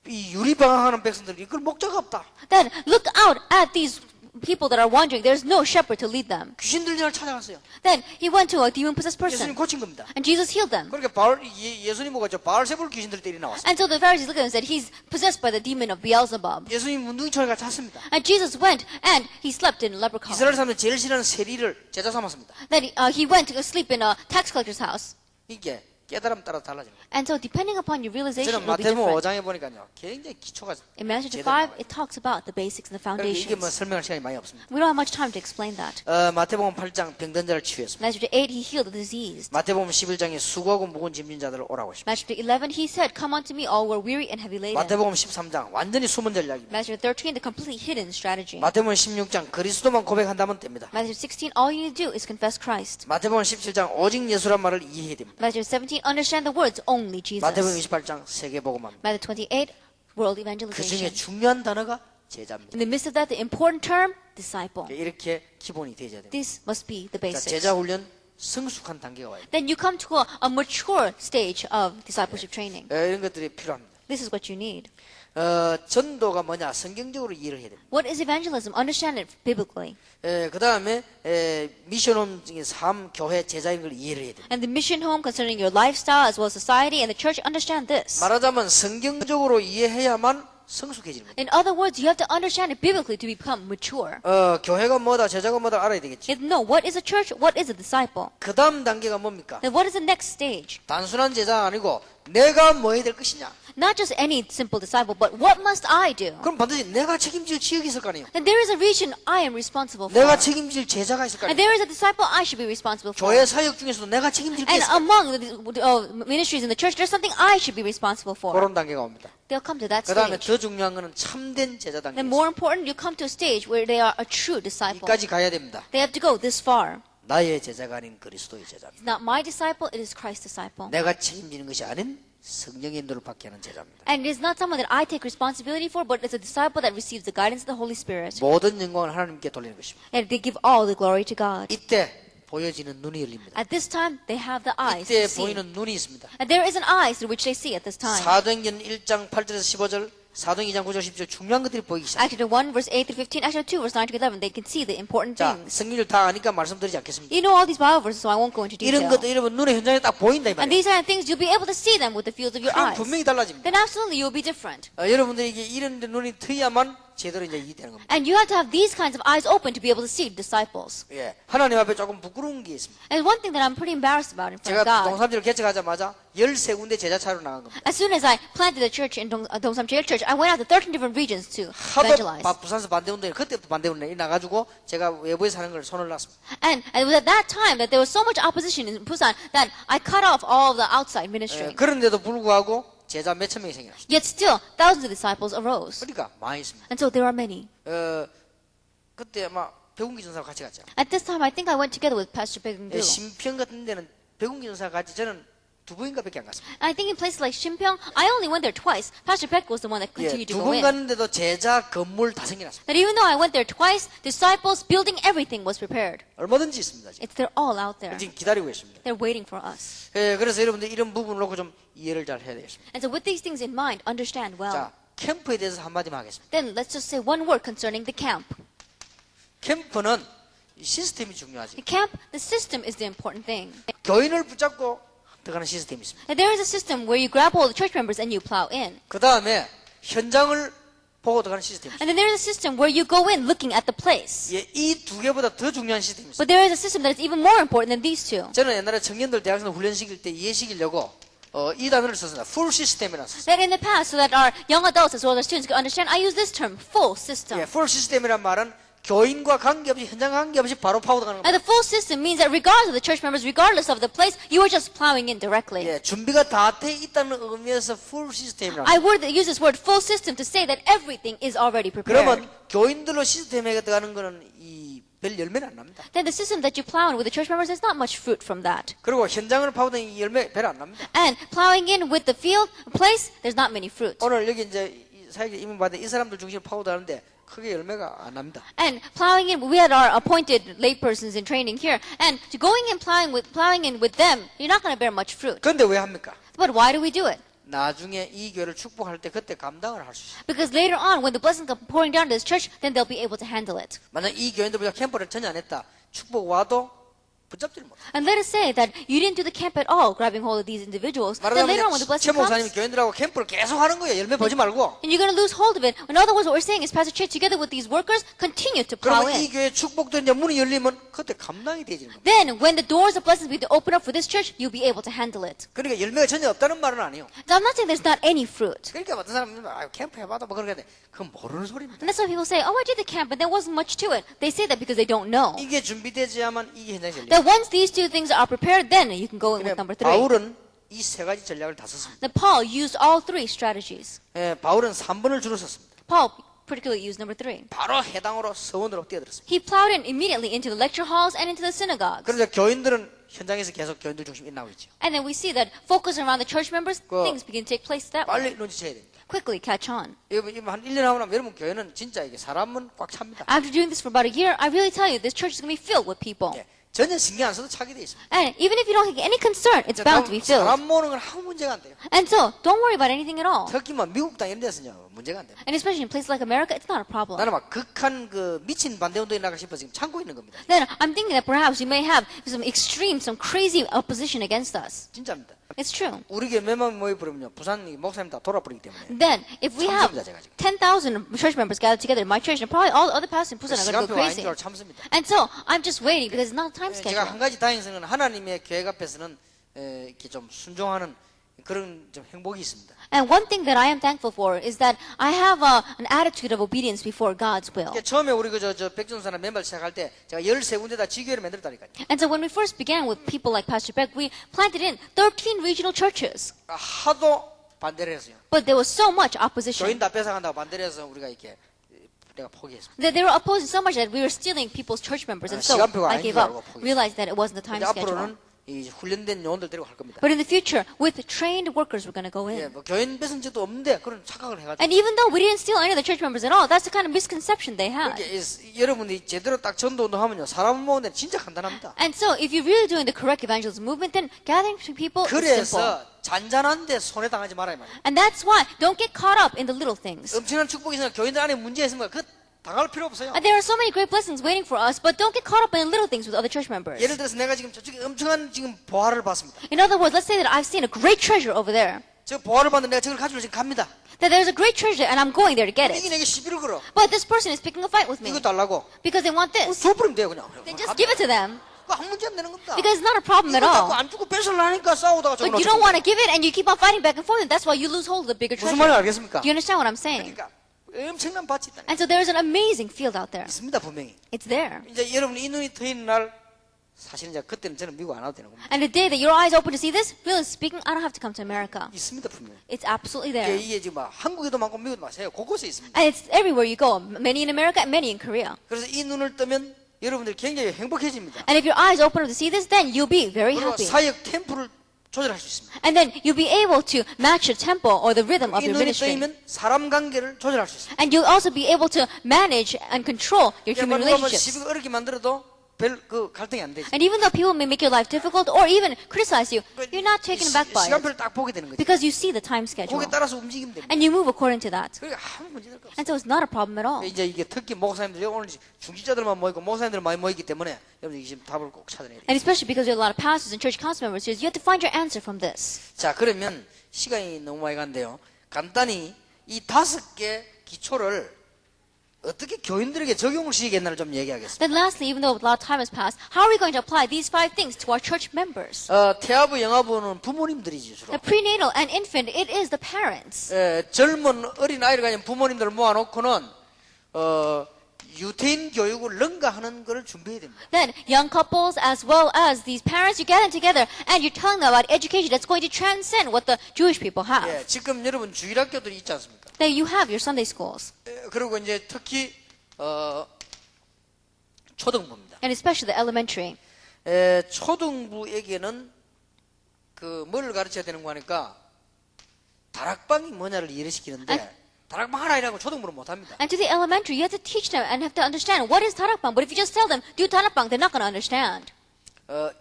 이 유리방황하는 백성들이 이걸 목자가 없다. Then look out at these people that are wandering. There's no shepherd to lead them. 귀신 들린 자를 찾아갔어요. Then he went to a demon-possessed 예수님 person. 고친 겁니다. And Jesus healed them. 그러니까 예수님 보고 바알세불 귀신들 때리 나왔어요. And so the Pharisees looked at him and said, he's possessed by the demon of Beelzebub. 예수님 문둥이처럼 같이 잤습니다. And Jesus went and he slept in a leper 이스라엘 colony. 사람들 제일 싫어하는 세리를 제자 삼았습니다. Then he went to sleep in a tax collector's house. 이게 깨달음 따라 달라지는 거예요. And so depending upon your realization, 저는 it will be 마태복음 different. 5장에 보니까요, 굉장히 기초가 In Matthew 제대로 5, 나와요. it talks about the basics and the 그러니까 이게 뭐 foundations. 설명할 시간이 많이 없습니다. We don't have much time to explain that. 마태복음 8장 병든 자를 치유했습니다. Matthew 8, he healed the diseased. 마태복음 11장에 수고하고 무거운 짐진 자들을 오라고 했습니다. Matthew 11, he said, come unto me all who are weary and heavy laden. 마태복음 13장 완전히 숨은 전략입니다. Matthew 13, the completely hidden strategy. 마태복음 16장 그리스도만 고백한다면 됩니다. Matthew 16, all you need to do is confess Christ. 마태복음 17장 오직 예수란 말을 이해해야 됩니다. Matthew 17, understand the words only Jesus. 마태복음 28장 세계복음합니다. Matthew 28, world 그 중에 evangelization. 중요한 단어가 제자입니다. In the midst of that, the important term, disciple. 이렇게 기본이 되어야 됩니다. This must be the 자, basics. 제자 훈련 성숙한 단계가 와요. Then you come to a mature stage of discipleship training. 이런 것들이 필요합니다. This is what you need. 전도가 뭐냐? 성경적으로 이해를 해야 됩니다. What is evangelism? Understand it biblically. 그 다음에 미션홈적인 삶, 교회, 제자인 걸 이해를 해야 됩니다. And the mission home concerning your lifestyle as well as society and the church, understand this. 말하자면 성경적으로 이해해야만 성숙해지는 겁니다. In other words, you have to understand it biblically to become mature. 교회가 뭐다, 제자가 뭐다 알아야 되겠지. You have to know what is a church, what is a disciple. 그 다음 단계가 뭡니까? Then what is the next stage? 단순한 제자가 아니고 내가 뭐 해야 될 것이냐. Not just any simple disciple, but what must I do? 그럼 반드시 내가 책임질 지역이 있을 거 아니에요. Then there is a region I am responsible for. 내가 책임질 제자가 있을 거 And 아니에요. there is a disciple I should be responsible for. 교회 사역 중에서도 내가 책임질 게 And 있을 거 among the ministries in the church, there's something I should be responsible for. 그런 단계가 옵니다. They'll come to that 그 다음에 stage. 더 중요한 거는 참된 제자 단계. Then more important, you come to a stage where they are a true disciple. 이까지 가야 됩니다. They have to go this far. 나의 제자가 아닌 그리스도의 제자입니다. It's not my disciple, it is Christ's disciple. 내가 책임지는 것이 아닌 성령의 인도를 받게 하는 제자입니다. And it is not someone that I take responsibility for, but it's a disciple that receives the guidance of the Holy Spirit. 모든 영광을 하나님께 돌리는 것입니다. And they give all the glory to God. 이때 보여지는 눈이 열립니다. At this time, they have the eyes 이때 to see. 보이는 눈이 있습니다. And there is an eye through which they see at this time. 사도행전 1장 8절에서 15절, 사도행전 2장 9절 10절 중요한 것들이 보이기 시작합니다. Acts 1, verse 8 through 15, Acts 2, verse 9 to 11, they can see the important 자, things. 성경을 다 아니까 말씀드리지 않겠습니다. You know all these Bible verses, so I won't go into 이런 detail. 것들 여러분 눈의 현장에 딱 보인다 이 And 말이에요. these kind of things, you'll be able to see them with the fields of your 그럼 eyes. 분명히 달라집니다. Then absolutely you'll be different. 여러분들에게 이런 데 눈이 트여야만 제대로 이제 이해되는 겁니다. And you have to have these kinds of eyes open to be able to see disciples. 예, 하나님 앞에 조금 부끄러운 게 있습니다. And one thing that I'm pretty embarrassed about in front 제가 of God. 동삼지를 개척하자마자 13군데 제자 차로 나간 겁니다. As soon as I planted a church in Dongsan Jail Church, I went out to 13 different regions to 하도 evangelize. 부산에서 반대운동이 그때부터 반대운동이 나가지고 제가 외부에서 하는 걸 손을 놨습니다. And it was at that time that there was so much opposition in Busan that I cut off all of the outside ministry. 그런데도 불구하고 제자 몇천 명이 생겼어요. Yet still, thousands of disciples arose. 그러니까 많이 있습니다. And so there are many. 그때 막 백운기 전사와 같이 갔죠. At this time, I think I went together with Pastor Baek 예, Doo. 신평 같은 데는 백운기 전사와 같이 저는 두 번인가밖에 안 갔습니다. I think in places like Shimpyeong, I only went there twice. Pastor Baek was the one that 예, continued to 두 go 번 in. 갔는데도 제자 건물 다 생겨났습니다. That even though I went there twice, disciples, building, everything was prepared. 얼마든지 있습니다. 지금. They're all out there. 지금 기다리고 있습니다. They're waiting for us. 예, 그래서 여러분들 이런 부분을 놓고 좀 이해를 잘 해야 되겠습니다. And so with these things in mind, understand well. 자, 캠프에 대해서 한마디만 하겠습니다. Then let's just say one word concerning the camp. 캠프는 시스템이 중요하지. The camp, the system is the important thing. 교인을 붙잡고 들어가는 시스템이 있습니다. Now, there is a system where you grab hold of the church members and you plow in. 그 다음에 현장을 보고 들어가는 시스템이 있습니다. And then there is a system where you go in looking at the place. 예, 이 두 개보다 더 중요한 시스템이 있습니다. But there is a system that is even more important than these two. 저는 옛날에 청년들 대학생 훈련시킬 때 이해시키려고 이 단어를 썼습니다. 풀 시스템이라는 썼습니다. That in the past, so that our young adults as well as students could understand, I use this term, full system. 예, 풀 시스템이란 말은 교인과 관계없이 현장 관계없이 바로 파고 들어가는 And 겁니다. the full system means that regardless of the church members, regardless of the place, you are just plowing in directly. 예, 준비가 다 돼 있다는 의미에서 풀 시스템이라는 I would use this word full system to say that everything is already prepared. 그러면 교인들로 시스템에 들어가는 거는 별 열매는 안 납니다. Then the system that you plow in with the church members, there's not much fruit from that. 그리고 현장을 파고든 이 열매 별 안 납니다. And plowing in with the field, place, there's not many fruit. 오늘 여기 이제 사역에 이민받은 이 사람들 중심으로 파고드는데 크게 열매가 안 납니다. And plowing in, we had our appointed laypersons in training here. And to going and plowing in with them, you're not going to bear much fruit. 그런데 왜 합니까? But why do we do it? 나중에 이 교회를 축복할 때 그때 감당을 할 수 있어요. Because later on, when the blessings come pouring down to this church, then they'll be able to handle it. 만약 이 교인들보다 캠프를 전혀 안 했다. 축복 와도 붙잡지를 못해. And let us say that you didn't do the camp at all, grabbing hold of these individuals. Then later on, when the 최 blessing 목사님이 comes, 교인들하고 캠프를 계속 하는 거예요. 열매 보지 말고. and you're going to lose hold of it. In other words, what we're saying is, Pastor Che, together with these workers, continue to plow 그러면 이 in. 교회 축복도 이제 문이 열리면 그때 감당이 되지는 겁니다. Then, when the doors of blessings begin to open up for this church, you'll be able to handle it. 그러니까 열매가 전혀 없다는 말은 아니에요. So I'm not saying there's not any fruit. 그러니까 어떤 사람은 캠프 해봐도 뭐 그러는데 그건 모르는 소리입니다. And that's why people say, oh, I did the camp, but there wasn't much to it. They say that because they don't know. 이게 준비되지야만 이게 현장에 열려요. That once these two things are prepared, then you can go in with number 3. 바울은 이 세 가지 전략을 다 썼습니다. That Paul used all three strategies. 예, 바울은 3번을 주로 썼습니다. Paul particularly used number 3. 바로 해당으로 서원으로 뛰어들었습니다. He plowed in immediately into the lecture halls and into the synagogues. 그래서 교인들은 현장에서 계속 교인들 중심이 나오고 있죠. And then we see that focusing around the church members, 그- things begin to take place that way. 빨리 눈치채야 됩니다. Quickly catch on. 여러분 한 1년 하고 나면 여러분 교회는 진짜 이게 사람은 꽉 찹니다. After doing this for about a year, I really tell you, this church is going to be filled with people. 예, 전혀 신경 안 써도 차게 돼 있습니다. And even if you don't take any concern, it's bound to be filled. 사람 모으는 건 아무 문제가 안 돼요. And so, don't worry about anything at all. 특히 뭐 미국 땅 이런 데서는요 문제가 안 돼요. And especially in places like America, it's not a problem. 나는 막 극한 그 미친 반대운동이 나가 싶어 지금 참고 있는 겁니다. Then I'm thinking that perhaps we may have some extreme, some crazy opposition against us. 진짜입니다. It's true. 우리 교회 몇만 모여버리면요 부산 목사님 다 돌아버리기 때문에 Then, if we have 참습니다, 제가 지금. 10,000 church members gathered together in my church, and probably all other pastors in Busan are going to go 시간표가 아닌 crazy. 줄 알고 참습니다. And so, I'm just waiting because it's not a time 제가 schedule. 한 가지 다행스러운 건 하나님의 계획 앞에서는 이렇게 좀 순종하는 그런 좀 행복이 있습니다. And one thing that I am thankful for is that I have an attitude of obedience before God's will. 그러니까 처음에 우리 저 백준사나 멤버 시작할 때 제가 13군데다 지교회를 만들었다니까요. And so when we first began with people like Pastor Beck, we planted in 13 regional churches. 하도 반대를 했어요. But there was so much opposition. 교인 다 뺏어간다고 반대를 해서 우리가 이렇게 내가 포기했습니다. That they were opposing so much that we were stealing people's church members. And so 시간표가 I 아닌 gave 줄 up, 알고 포기했어요. realized that it wasn't the time 근데 schedule. 앞으로는 이 훈련된 요원들 데리고 갈 겁니다. But in the future, with trained workers, we're going to go 예, in. 뭐 교인 뺏은 적도 없는데 그런 착각을 해가지고 And even though we didn't steal any of the church members at all, that's the kind of misconception they had. 이렇게 여러분이 제대로 딱 전도운동 하면요 사람 모으는 데 진짜 간단합니다. And so, if you're really doing the correct evangelism movement, then gathering people is simple. 그래서 잔잔한데 손에 당하지 말아야 말이에요. And that's why don't get caught up in the little things. 엄청난 축복이 있으면 교인들 안에 문제 있으면 그 당할 필요 없어요. And there are so many great blessings waiting for us, but don't get caught up in little things with other church members. 예를 들어서 내가 지금 저쪽에 엄청난 지금 보화를 봤습니다. In other words, let's say that I've seen a great treasure over there. 저 보화를 봤는데 내가 저걸 가지고 지금 갑니다. That there's a great treasure and I'm going there to get 이게 it. 내게 시비를 걸어. But this person is picking a fight with me 이거 달라고. because they want this. 줘버리면 돼요 그냥. Then just give it to them 아무 문제 안 되는 겁니다. because it's not a problem at 이거 all. 갖고 안 주고 뺏으려니까 싸우다가 But you don't want to give it and you keep on fighting back and forth, and that's why you lose hold of the bigger 무슨 treasure. 말인지 알겠습니까? Do you understand what I'm saying? 그러니까 엄청난 밭이 있다. And so there's an amazing field out there. 있습니다 분명히. It's there. 이제 여러분이 이 눈이 트이는 날 사실은 이제 그때는 저는 미국 안 와도 되는 겁니다. And the day that your eyes open to see this, really speaking, I don't have to come to America. 있습니다 분명히. It's absolutely there. 이게 지금 막 한국에도 많고 미국에도 많아요. 곳곳에 있습니다. And it's everywhere you go. Many in America and many in Korea. 그래서 이 눈을 뜨면 여러분들이 굉장히 행복해집니다. And if your eyes open up to see this, then you'll be very 그리고 happy. 사역 템포를 조절할 수 있습니다. And then you'll be able to match the tempo or the rhythm of 이 your 눈이 ministry. 뜨이면 사람 관계를 조절할 수 있습니다. And you'll also be able to manage and control your human 누가 뭐 relationships. 시비가 어렵게 만들어도 별 그 갈등이 안 되지. And even though people may make your life difficult or even criticize you, you're not taken aback by it. 시간표를 딱 보게 되는 거죠. Because you see the time schedule. 거기에 따라서 움직이면 됩니다. And you move according to that. 그러니까 아무 문제 될 거 없어요. And so it's not a problem at all. 이제 이게 특히 목사님들 오늘 중직자들만 모이고 목사님들 많이 모이기 때문에 여러분 이게 지금 답을 꼭 찾아내야 돼요. And especially because you have a lot of pastors and church council members here, you have to find your answer from this. 자, 그러면 시간이 너무 많이 간대요. 간단히 이 5개 기초를 어떻게 교인들에게 적용을 시키겠나를 좀 얘기하겠습니다. Then lastly, even though a lot of time has passed, how are we going to apply these 5 things to our church members? 태아부, 영아부는 부모님들이지 주로. The prenatal and infant, it is the parents. 젊은 어린 아이를 가진 부모님들을 모아놓고는 유태인 교육을 능가하는 것을 준비해야 됩니다. Then young couples as well as these parents, you get them together and you're telling them about education that's going to transcend what the Jewish people have. 지금 여러분 주일학교들이 있지 않습니까? Then you have your Sunday schools. 그리고 이제 특히 초등부입니다. And especially the elementary. 초등부에게는 그 뭘 가르쳐야 되는 거 하니까 다락방이 뭐냐를 이해를 시키는데 다락방 하나 이라고 초등부는 못합니다. And to the elementary, you have to teach them and have to understand what is tarakbang. But if you just tell them, do tarakbang, they're not going to understand.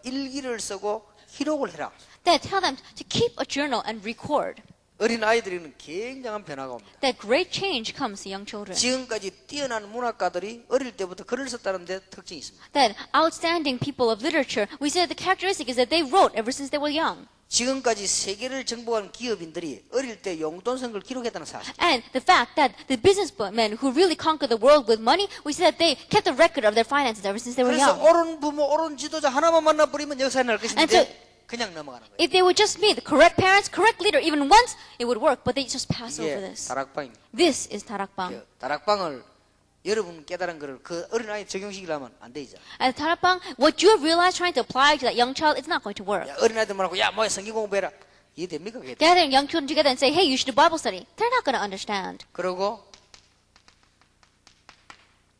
일기를 쓰고 기록을 해라. Then tell them to keep a journal and record. 어린 아이들에게는 굉장한 변화가 옵니다. That great change comes to young children. 지금까지 뛰어난 문학가들이 어릴 때부터 글을 썼다는 데 특징이 있습니다. That outstanding people of literature, we said the characteristic is that they wrote ever since they were young. 지금까지 세계를 정복한 기업인들이 어릴 때 용돈 선거를 기록했다는 사실. And the fact that the businessmen who really conquered the world with money, we said that they kept a record of their finances ever since they were 그래서 young. 옳은 부모, 옳은 지도자 하나만 만나버리면 역사에 날 And 것인데 그냥 넘어가는 거예요. If they would just meet the correct parents, correct leader, even once, it would work. But they just pass over 이게 this. 다락방입니다. This is tarakbang. 다락방을 여러분 깨달은 것을 그 어린 아이 적용시키려면 안 되죠. And tarakbang, what you have realized trying to apply to that young child, it's not going to work. 어린 아이들만 하고 야 뭐야 성경 공부해라. 이해됩니까 그게? Gathering young children together and say, hey, you should do Bible study. They're not going to understand. 그리고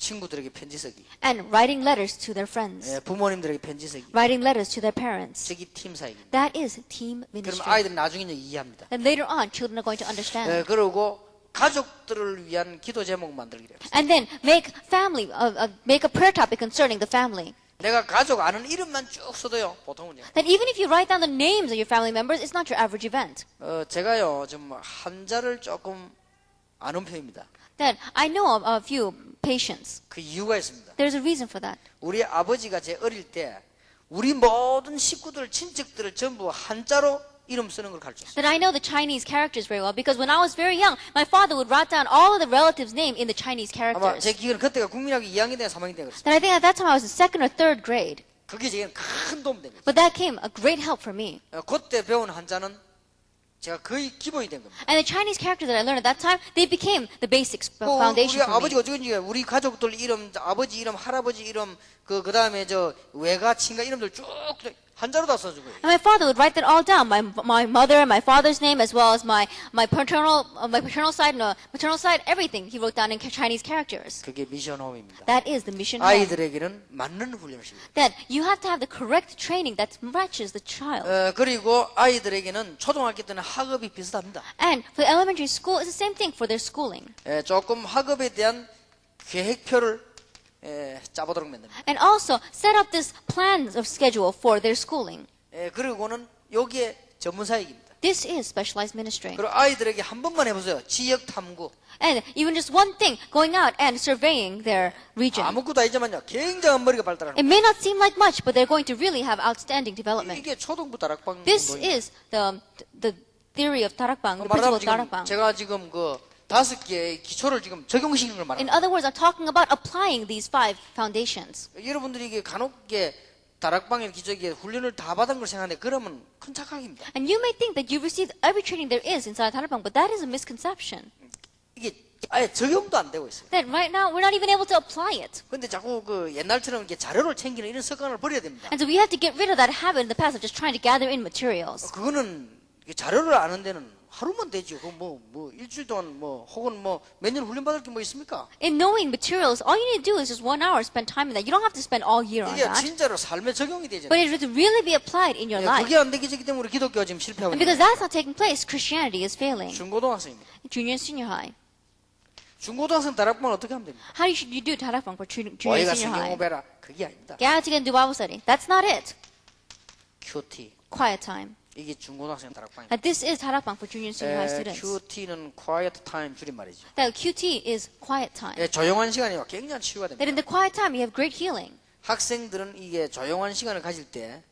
친구들에게 편지 쓰기, And writing letters to their friends. 부모님들에게 편지 쓰기. Writing letters to their parents. 저기 팀 사역입니다. That is team 그럼 ministry. 아이들은 나중에 이해합니다. And later on, children are going to understand. 그리고 가족들을 위한 기도 제목 만들기 됩니다. And then make make a prayer topic concerning the family. 내가 가족 아는 이름만 쭉 써도요 보통은요. That even if you write down the names of your family members, it's not your average event. 제가요 좀 한자를 조금 아는 편입니다. That I know of a few patients. 그 이유가 있습니다. There's a reason for that. 우리 아버지가 제 어릴 때 우리 모든 식구들 친척들을 전부 한자로 이름 쓰는 걸 가르쳤어요. That I know the Chinese characters very well because when I was very young, my father would write down all of the relatives' name in the Chinese 아마 characters. 제 기억은 그때가 국민학교 2학년 때 3학년 때 그랬어요. That I think at that time I was in 2nd or 3rd grade. 그게 제게 큰 도움 된 거예요. But that came a great help for me. 그때 배운 한자는 제가 거의 기본이 된 겁니다. And the Chinese characters that I learned at that time, they became the basics, the 우리 foundation for 아버지가 me. 어쩌건지 우리 가족들 이름, 아버지 이름, 할아버지 이름, 그 다음에 저 외가, 친가 이름들 쭉 한자로 다 써주고. And my father would write that all down. My mother, my father's name, as well as my paternal side and maternal side, everything he wrote down in Chinese characters. 그게 미션 홈입니다. That is the mission home. 아이들에게는 맞는 훈련을 시킵니다. That you have to have the correct training that matches the child. 그리고 아이들에게는 초등학교 때는 학업이 비슷합니다. And for elementary school, it's the same thing for their schooling. 조금 학업에 대한 계획표를 짜보도록 만듭니다. And also set up this plan of schedule for their schooling. 그리고는 여기에 전문사역입니다. This is specialized ministry. 그리고 아이들에게 한 번만 해보세요. 지역 탐구. And even just one thing, going out and surveying their region. 아무것도 아니지만요. 굉장한 머리가 발달하는 It may not seem like much, but they're going to really have outstanding development. 이게 초등부 다락방 This 운동입니다. is the theory of tarakbang, the principle 말하자면 of 지금 tarakbang. 제가 지금 그 5개의 기초를 지금 적용시키는 걸 In 말합니다. other words, I'm talking about applying these 5 foundations. 여러분들이 이게 간혹게 다락방의 기적에 훈련을 다 받은 걸 생각하는데 그러면 큰 착각입니다. And you may think that you've received every training there is inside tarakbang, but that is a misconception. 이게 아예 적용도 안 되고 있어요. That right now we're not even able to apply it. 근데 자꾸 그 옛날처럼 이렇게 자료를 챙기는 이런 습관을 버려야 됩니다. And so we have to get rid of that habit in the past of just trying to gather in materials. 그거는 자료를 아는 데는 하루면 되죠. 뭐 일주일 동안 혹은 몇 년 훈련 받을 게 뭐 있습니까? In knowing materials, all you need to do is just 1 hour spend time in that. You don't have to spend all year on 이게 that. 진짜로 삶에 적용이 But 되잖아요. it would really be applied in your life. 그게 안 되기 때문에 기독교가 지금 실패하고 And because 있는 that's not taking place, Christianity is failing. 중고등학생입니다. Junior and senior high. 중고등학생 다락방을 어떻게 하면 됩니까? How should you do 다락방 for junior 너희가 and senior 성경 high? 공부해라. 그게 아닙니다. Get out together and do Bible study. That's not it. QT. Quiet time. 이게 중고등학생 다락방입니다. And this is 다락방 for junior and senior high students. QT는 Quiet Time 줄임말이죠. That QT is quiet time. 조용한 시간이 굉장히 치유가 That 됩니다. in the quiet time you have great healing. 학생들은 이게 조용한 시간을 가질 때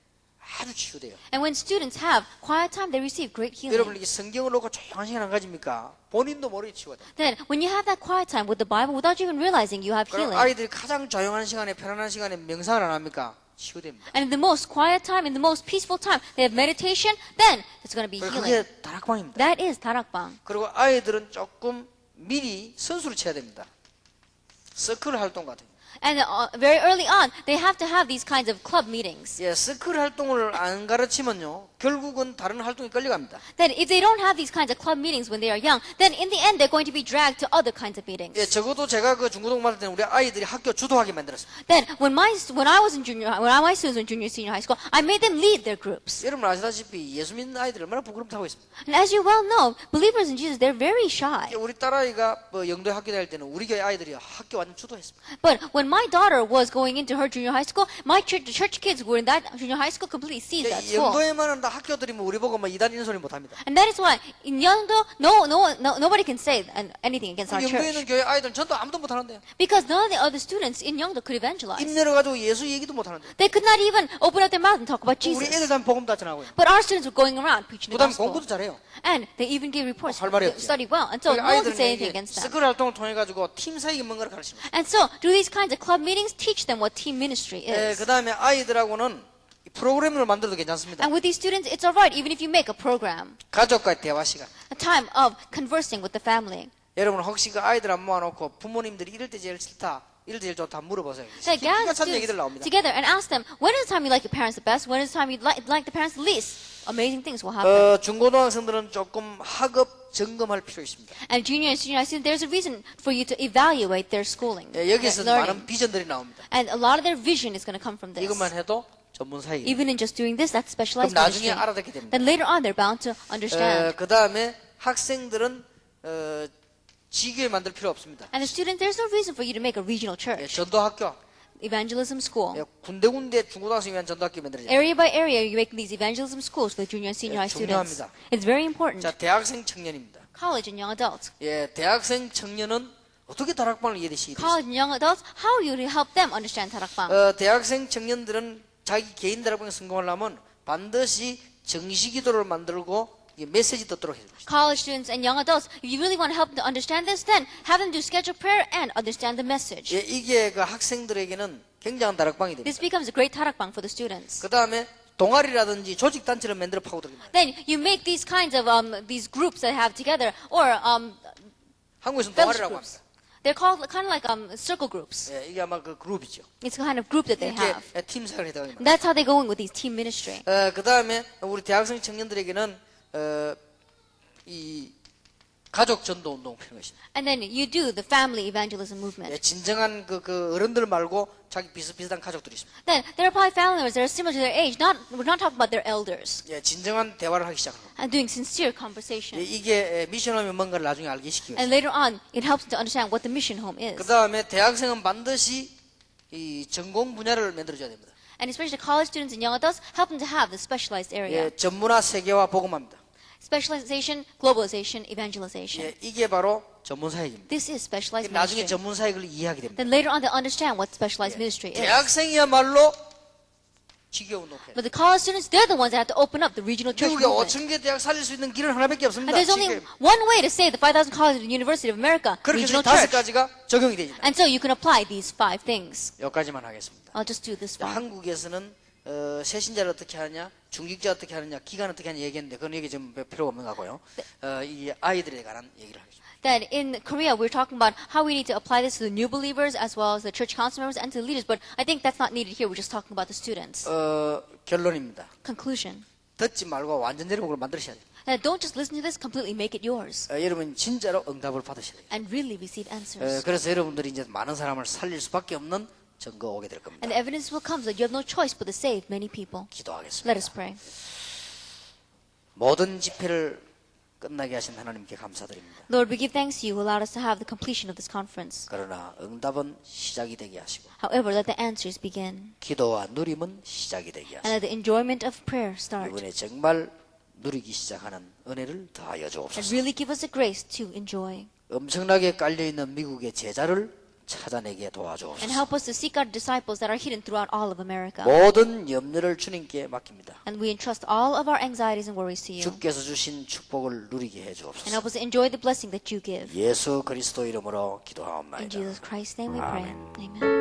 아주 치유돼요. And when students have quiet time, they receive great 여러분 healing. 이게 성경을 놓고 조용한 시간 안 가집니까? 본인도 모르게 치유가 돼요. Then when you have that quiet time with the Bible without you even realizing you have 그럼 healing. 아이들이 가장 조용한 시간에 편안한 시간에 명상을 안 합니까? 치유됩니다. And in the most quiet time, in the most peaceful time, they have meditation, then it's going to be 그게 healing. 다락방입니다. That is 다락방. 그리고 아이들은 조금 미리 선수를 쳐야 됩니다. 서클 활동 같은 거. And very early on, they have to have these kinds of club meetings. 서클 활동을 안 가르치면요, 결국은 다른 활동에 끌려갑니다. Then if they don't have these kinds of club meetings when they are young, then in the end they're going to be dragged to other kinds of meetings. 적어도 제가 그 중고등 받을 때는 우리 아이들이 학교 주도하게 만들었습니다. Then when my students were in junior senior high school, I made them lead their groups. 여러분 아시다시피 예수 믿는 아이들 얼마나 부끄럽다고 했습니다. And as you well know, believers in Jesus, they're very shy. 우리 딸아이가 영도에 학교 다닐 때는 우리 교회 아이들이 학교 완전 주도했습니다. But when my daughter was going into her junior high school, my church kids who were in that junior high school completely seized that school. 영도에만 다 학교들이 우리 보고 이단인 소리 못 합니다. And that is why in Yeongdo, nobody can say anything against our 영도에 church. 있는 교회 아이들은 전도 아무도 못 하는데요. Because none of the other students in Yeongdo could evangelize. 입 열어가지고 예수 얘기도 못 하는데. They could not even open up their mouth and talk about 우리 Jesus. 애들 다 복음 다 전하고요. But our students were going around preaching the 그다음 gospel. 공부도 잘해요. And they even give reports, 할 말이 없죠. study well. And so no one 아이들은 could say anything 이게 against them. 스쿨 활동을 통해 가지고 팀 사역이 뭔가를 가르칩니다. And so, through these kinds of club meetings, teach them what team ministry is. 그다음에 아이들하고는 프로그램을 만들어도 괜찮습니다. And with these students, it's alright even if you make a program, 가족과의 대화 시간. a time of conversing with the family. 여러분 혹시 그 아이들 안 모아놓고 부모님들이 이럴 때 제일 싫다, 이럴 때 제일 좋다 물어보세요. So 기가 gather 찬 얘기들 students 나옵니다. together and ask them, when is the time you like your parents the best? When is the time you like the parents the least? Amazing things will happen. 중고등학생들은 조금 학업 점검할 필요 있습니다. And junior and senior high students, there's a reason for you to evaluate their schooling, 여기서 their 많은 learning. 비전들이 나옵니다. And a lot of their vision is going to come from this. 이것만 해도 전문 사역이. Even in just doing this, that's 그럼 specialized 나중에 ministry. 알아듣게 됩니다. Then later on, they're bound to understand. 그 다음에 학생들은 지교회 만들 필요 없습니다. And the student, there's no reason for you to make a regional church, 전도학교, evangelism school. 군데군데 중고등학생 위한 전도학교 만들어야 Area by area, you make these evangelism schools for junior and senior high students. 중요합니다. It's very important. 자, 대학생 청년입니다. College and young adults. 대학생 청년은 어떻게 다락방을 이해되시게 되죠? College and young adults, how you help them understand 다락방? 대학생 청년들은 자기 개인 다락방에 성공하려면 반드시 정시기도를 만들고 이게 메시지 듣도록 해주고 있습니다. College students and young adults, if you really want to help them to understand this, then have them do scheduled prayer and understand the message. 이게 그 학생들에게는 굉장한 다락방이 됩니다. This becomes a great 다락방 for the students. 그 다음에 동아리라든지 조직 단체를 만들어 파고들입니다. Then you make these kinds of these groups that have together, or 한국에서는 fellowship 동아리라고 groups. 합니다. They're called kind of like circle groups. 이게 아마 그 그룹이죠. It's the kind of group that they 이렇게 have. 팀 사역을 해당합니다. And that's how they go in with these team ministry. 그 다음에 우리 대학생 청년들에게는 이 가족 전도 운동 필요한 것입니다. And then you do the family evangelism movement. 진정한 그 어른들 말고 자기 비슷비슷한 가족들이 있습니다. Then there are probably family members that are similar to their age. We're not talking about their elders. 진정한 대화를 하기 시작합니다. And doing sincere conversation. 이게 미션하면 뭔가를 나중에 알게 시키고 And later on, it helps them to understand what the mission home is. 그 다음에 대학생은 반드시 이 전공 분야를 만들어줘야 됩니다. And especially college students and young adults, help them to have the specialized area. 전문화 세계화 복음합니다. Specialization, globalization, evangelization. 이게 바로 전문 사역입니다. This is specialized 나중에 ministry. 전문 사역을 이해하게 됩니다. Then later on, they understand what specialized ministry is. 대학생이야말로 지교 운동회. But the college students, they're the ones that have to open up the regional church 미국의 movement. 5,000개 대학 살릴 수 있는 길은 하나밖에 없습니다. And there's only 지금. one way to save the 5,000 colleges and University of America, 그렇게 해서 regional 다섯 church. 가지가 적용이 됩니다. And so you can apply these 5 things. 여기까지만 하겠습니다. I'll just do this one. 한국에서는 세신자를 어떻게 하느냐, 중직자 어떻게 하느냐, 기간 어떻게 하느냐 얘기했는데 그건 얘기 좀 필요가 없는 것 같고요. 이 아이들에 관한 얘기를 하겠습니다. That in Korea, we're talking about how we need to apply this to the new believers as well as the church council members and to the leaders. But I think that's not needed here. We're just talking about the students. 결론입니다. Conclusion. 듣지 말고 완전 제목을 만드셔야 돼요. Don't just listen to this, completely make it yours. 여러분 진짜로 응답을 받으셔야 돼요. And really receive answers. 그래서 여러분들이 이제 많은 사람을 살릴 수밖에 없는 증거 오게 될 겁니다. And the evidence will come that you have no choice but to save many people. 기도하겠습니다. Let us pray. 모든 집회를 끝나게 하신 하나님께 감사드립니다. Lord, we give thanks to you who allowed us to have the completion of this conference. 그러나 응답은 시작이 되게 하시고 However, let the answers begin. 기도와 누림은 시작이 되게 And 하시고 let the enjoyment of prayer start. 이번에 정말 누리기 시작하는 은혜를 더하여 And 주옵소서. really give us the grace to enjoy. 엄청나게 깔려있는 미국의 제자를 찾아내게 And 도와주옵소서. help us to seek out disciples that are hidden throughout all of America. 모든 염려를 주님께 맡깁니다. And we entrust all of our anxieties and worries to you. 주께서 주신 축복을 누리게 And 해주옵소서. help us to enjoy the blessing that you give. 예수 그리스도 이름으로 In 기도하옵나이다. Jesus Christ's name we pray. Amen.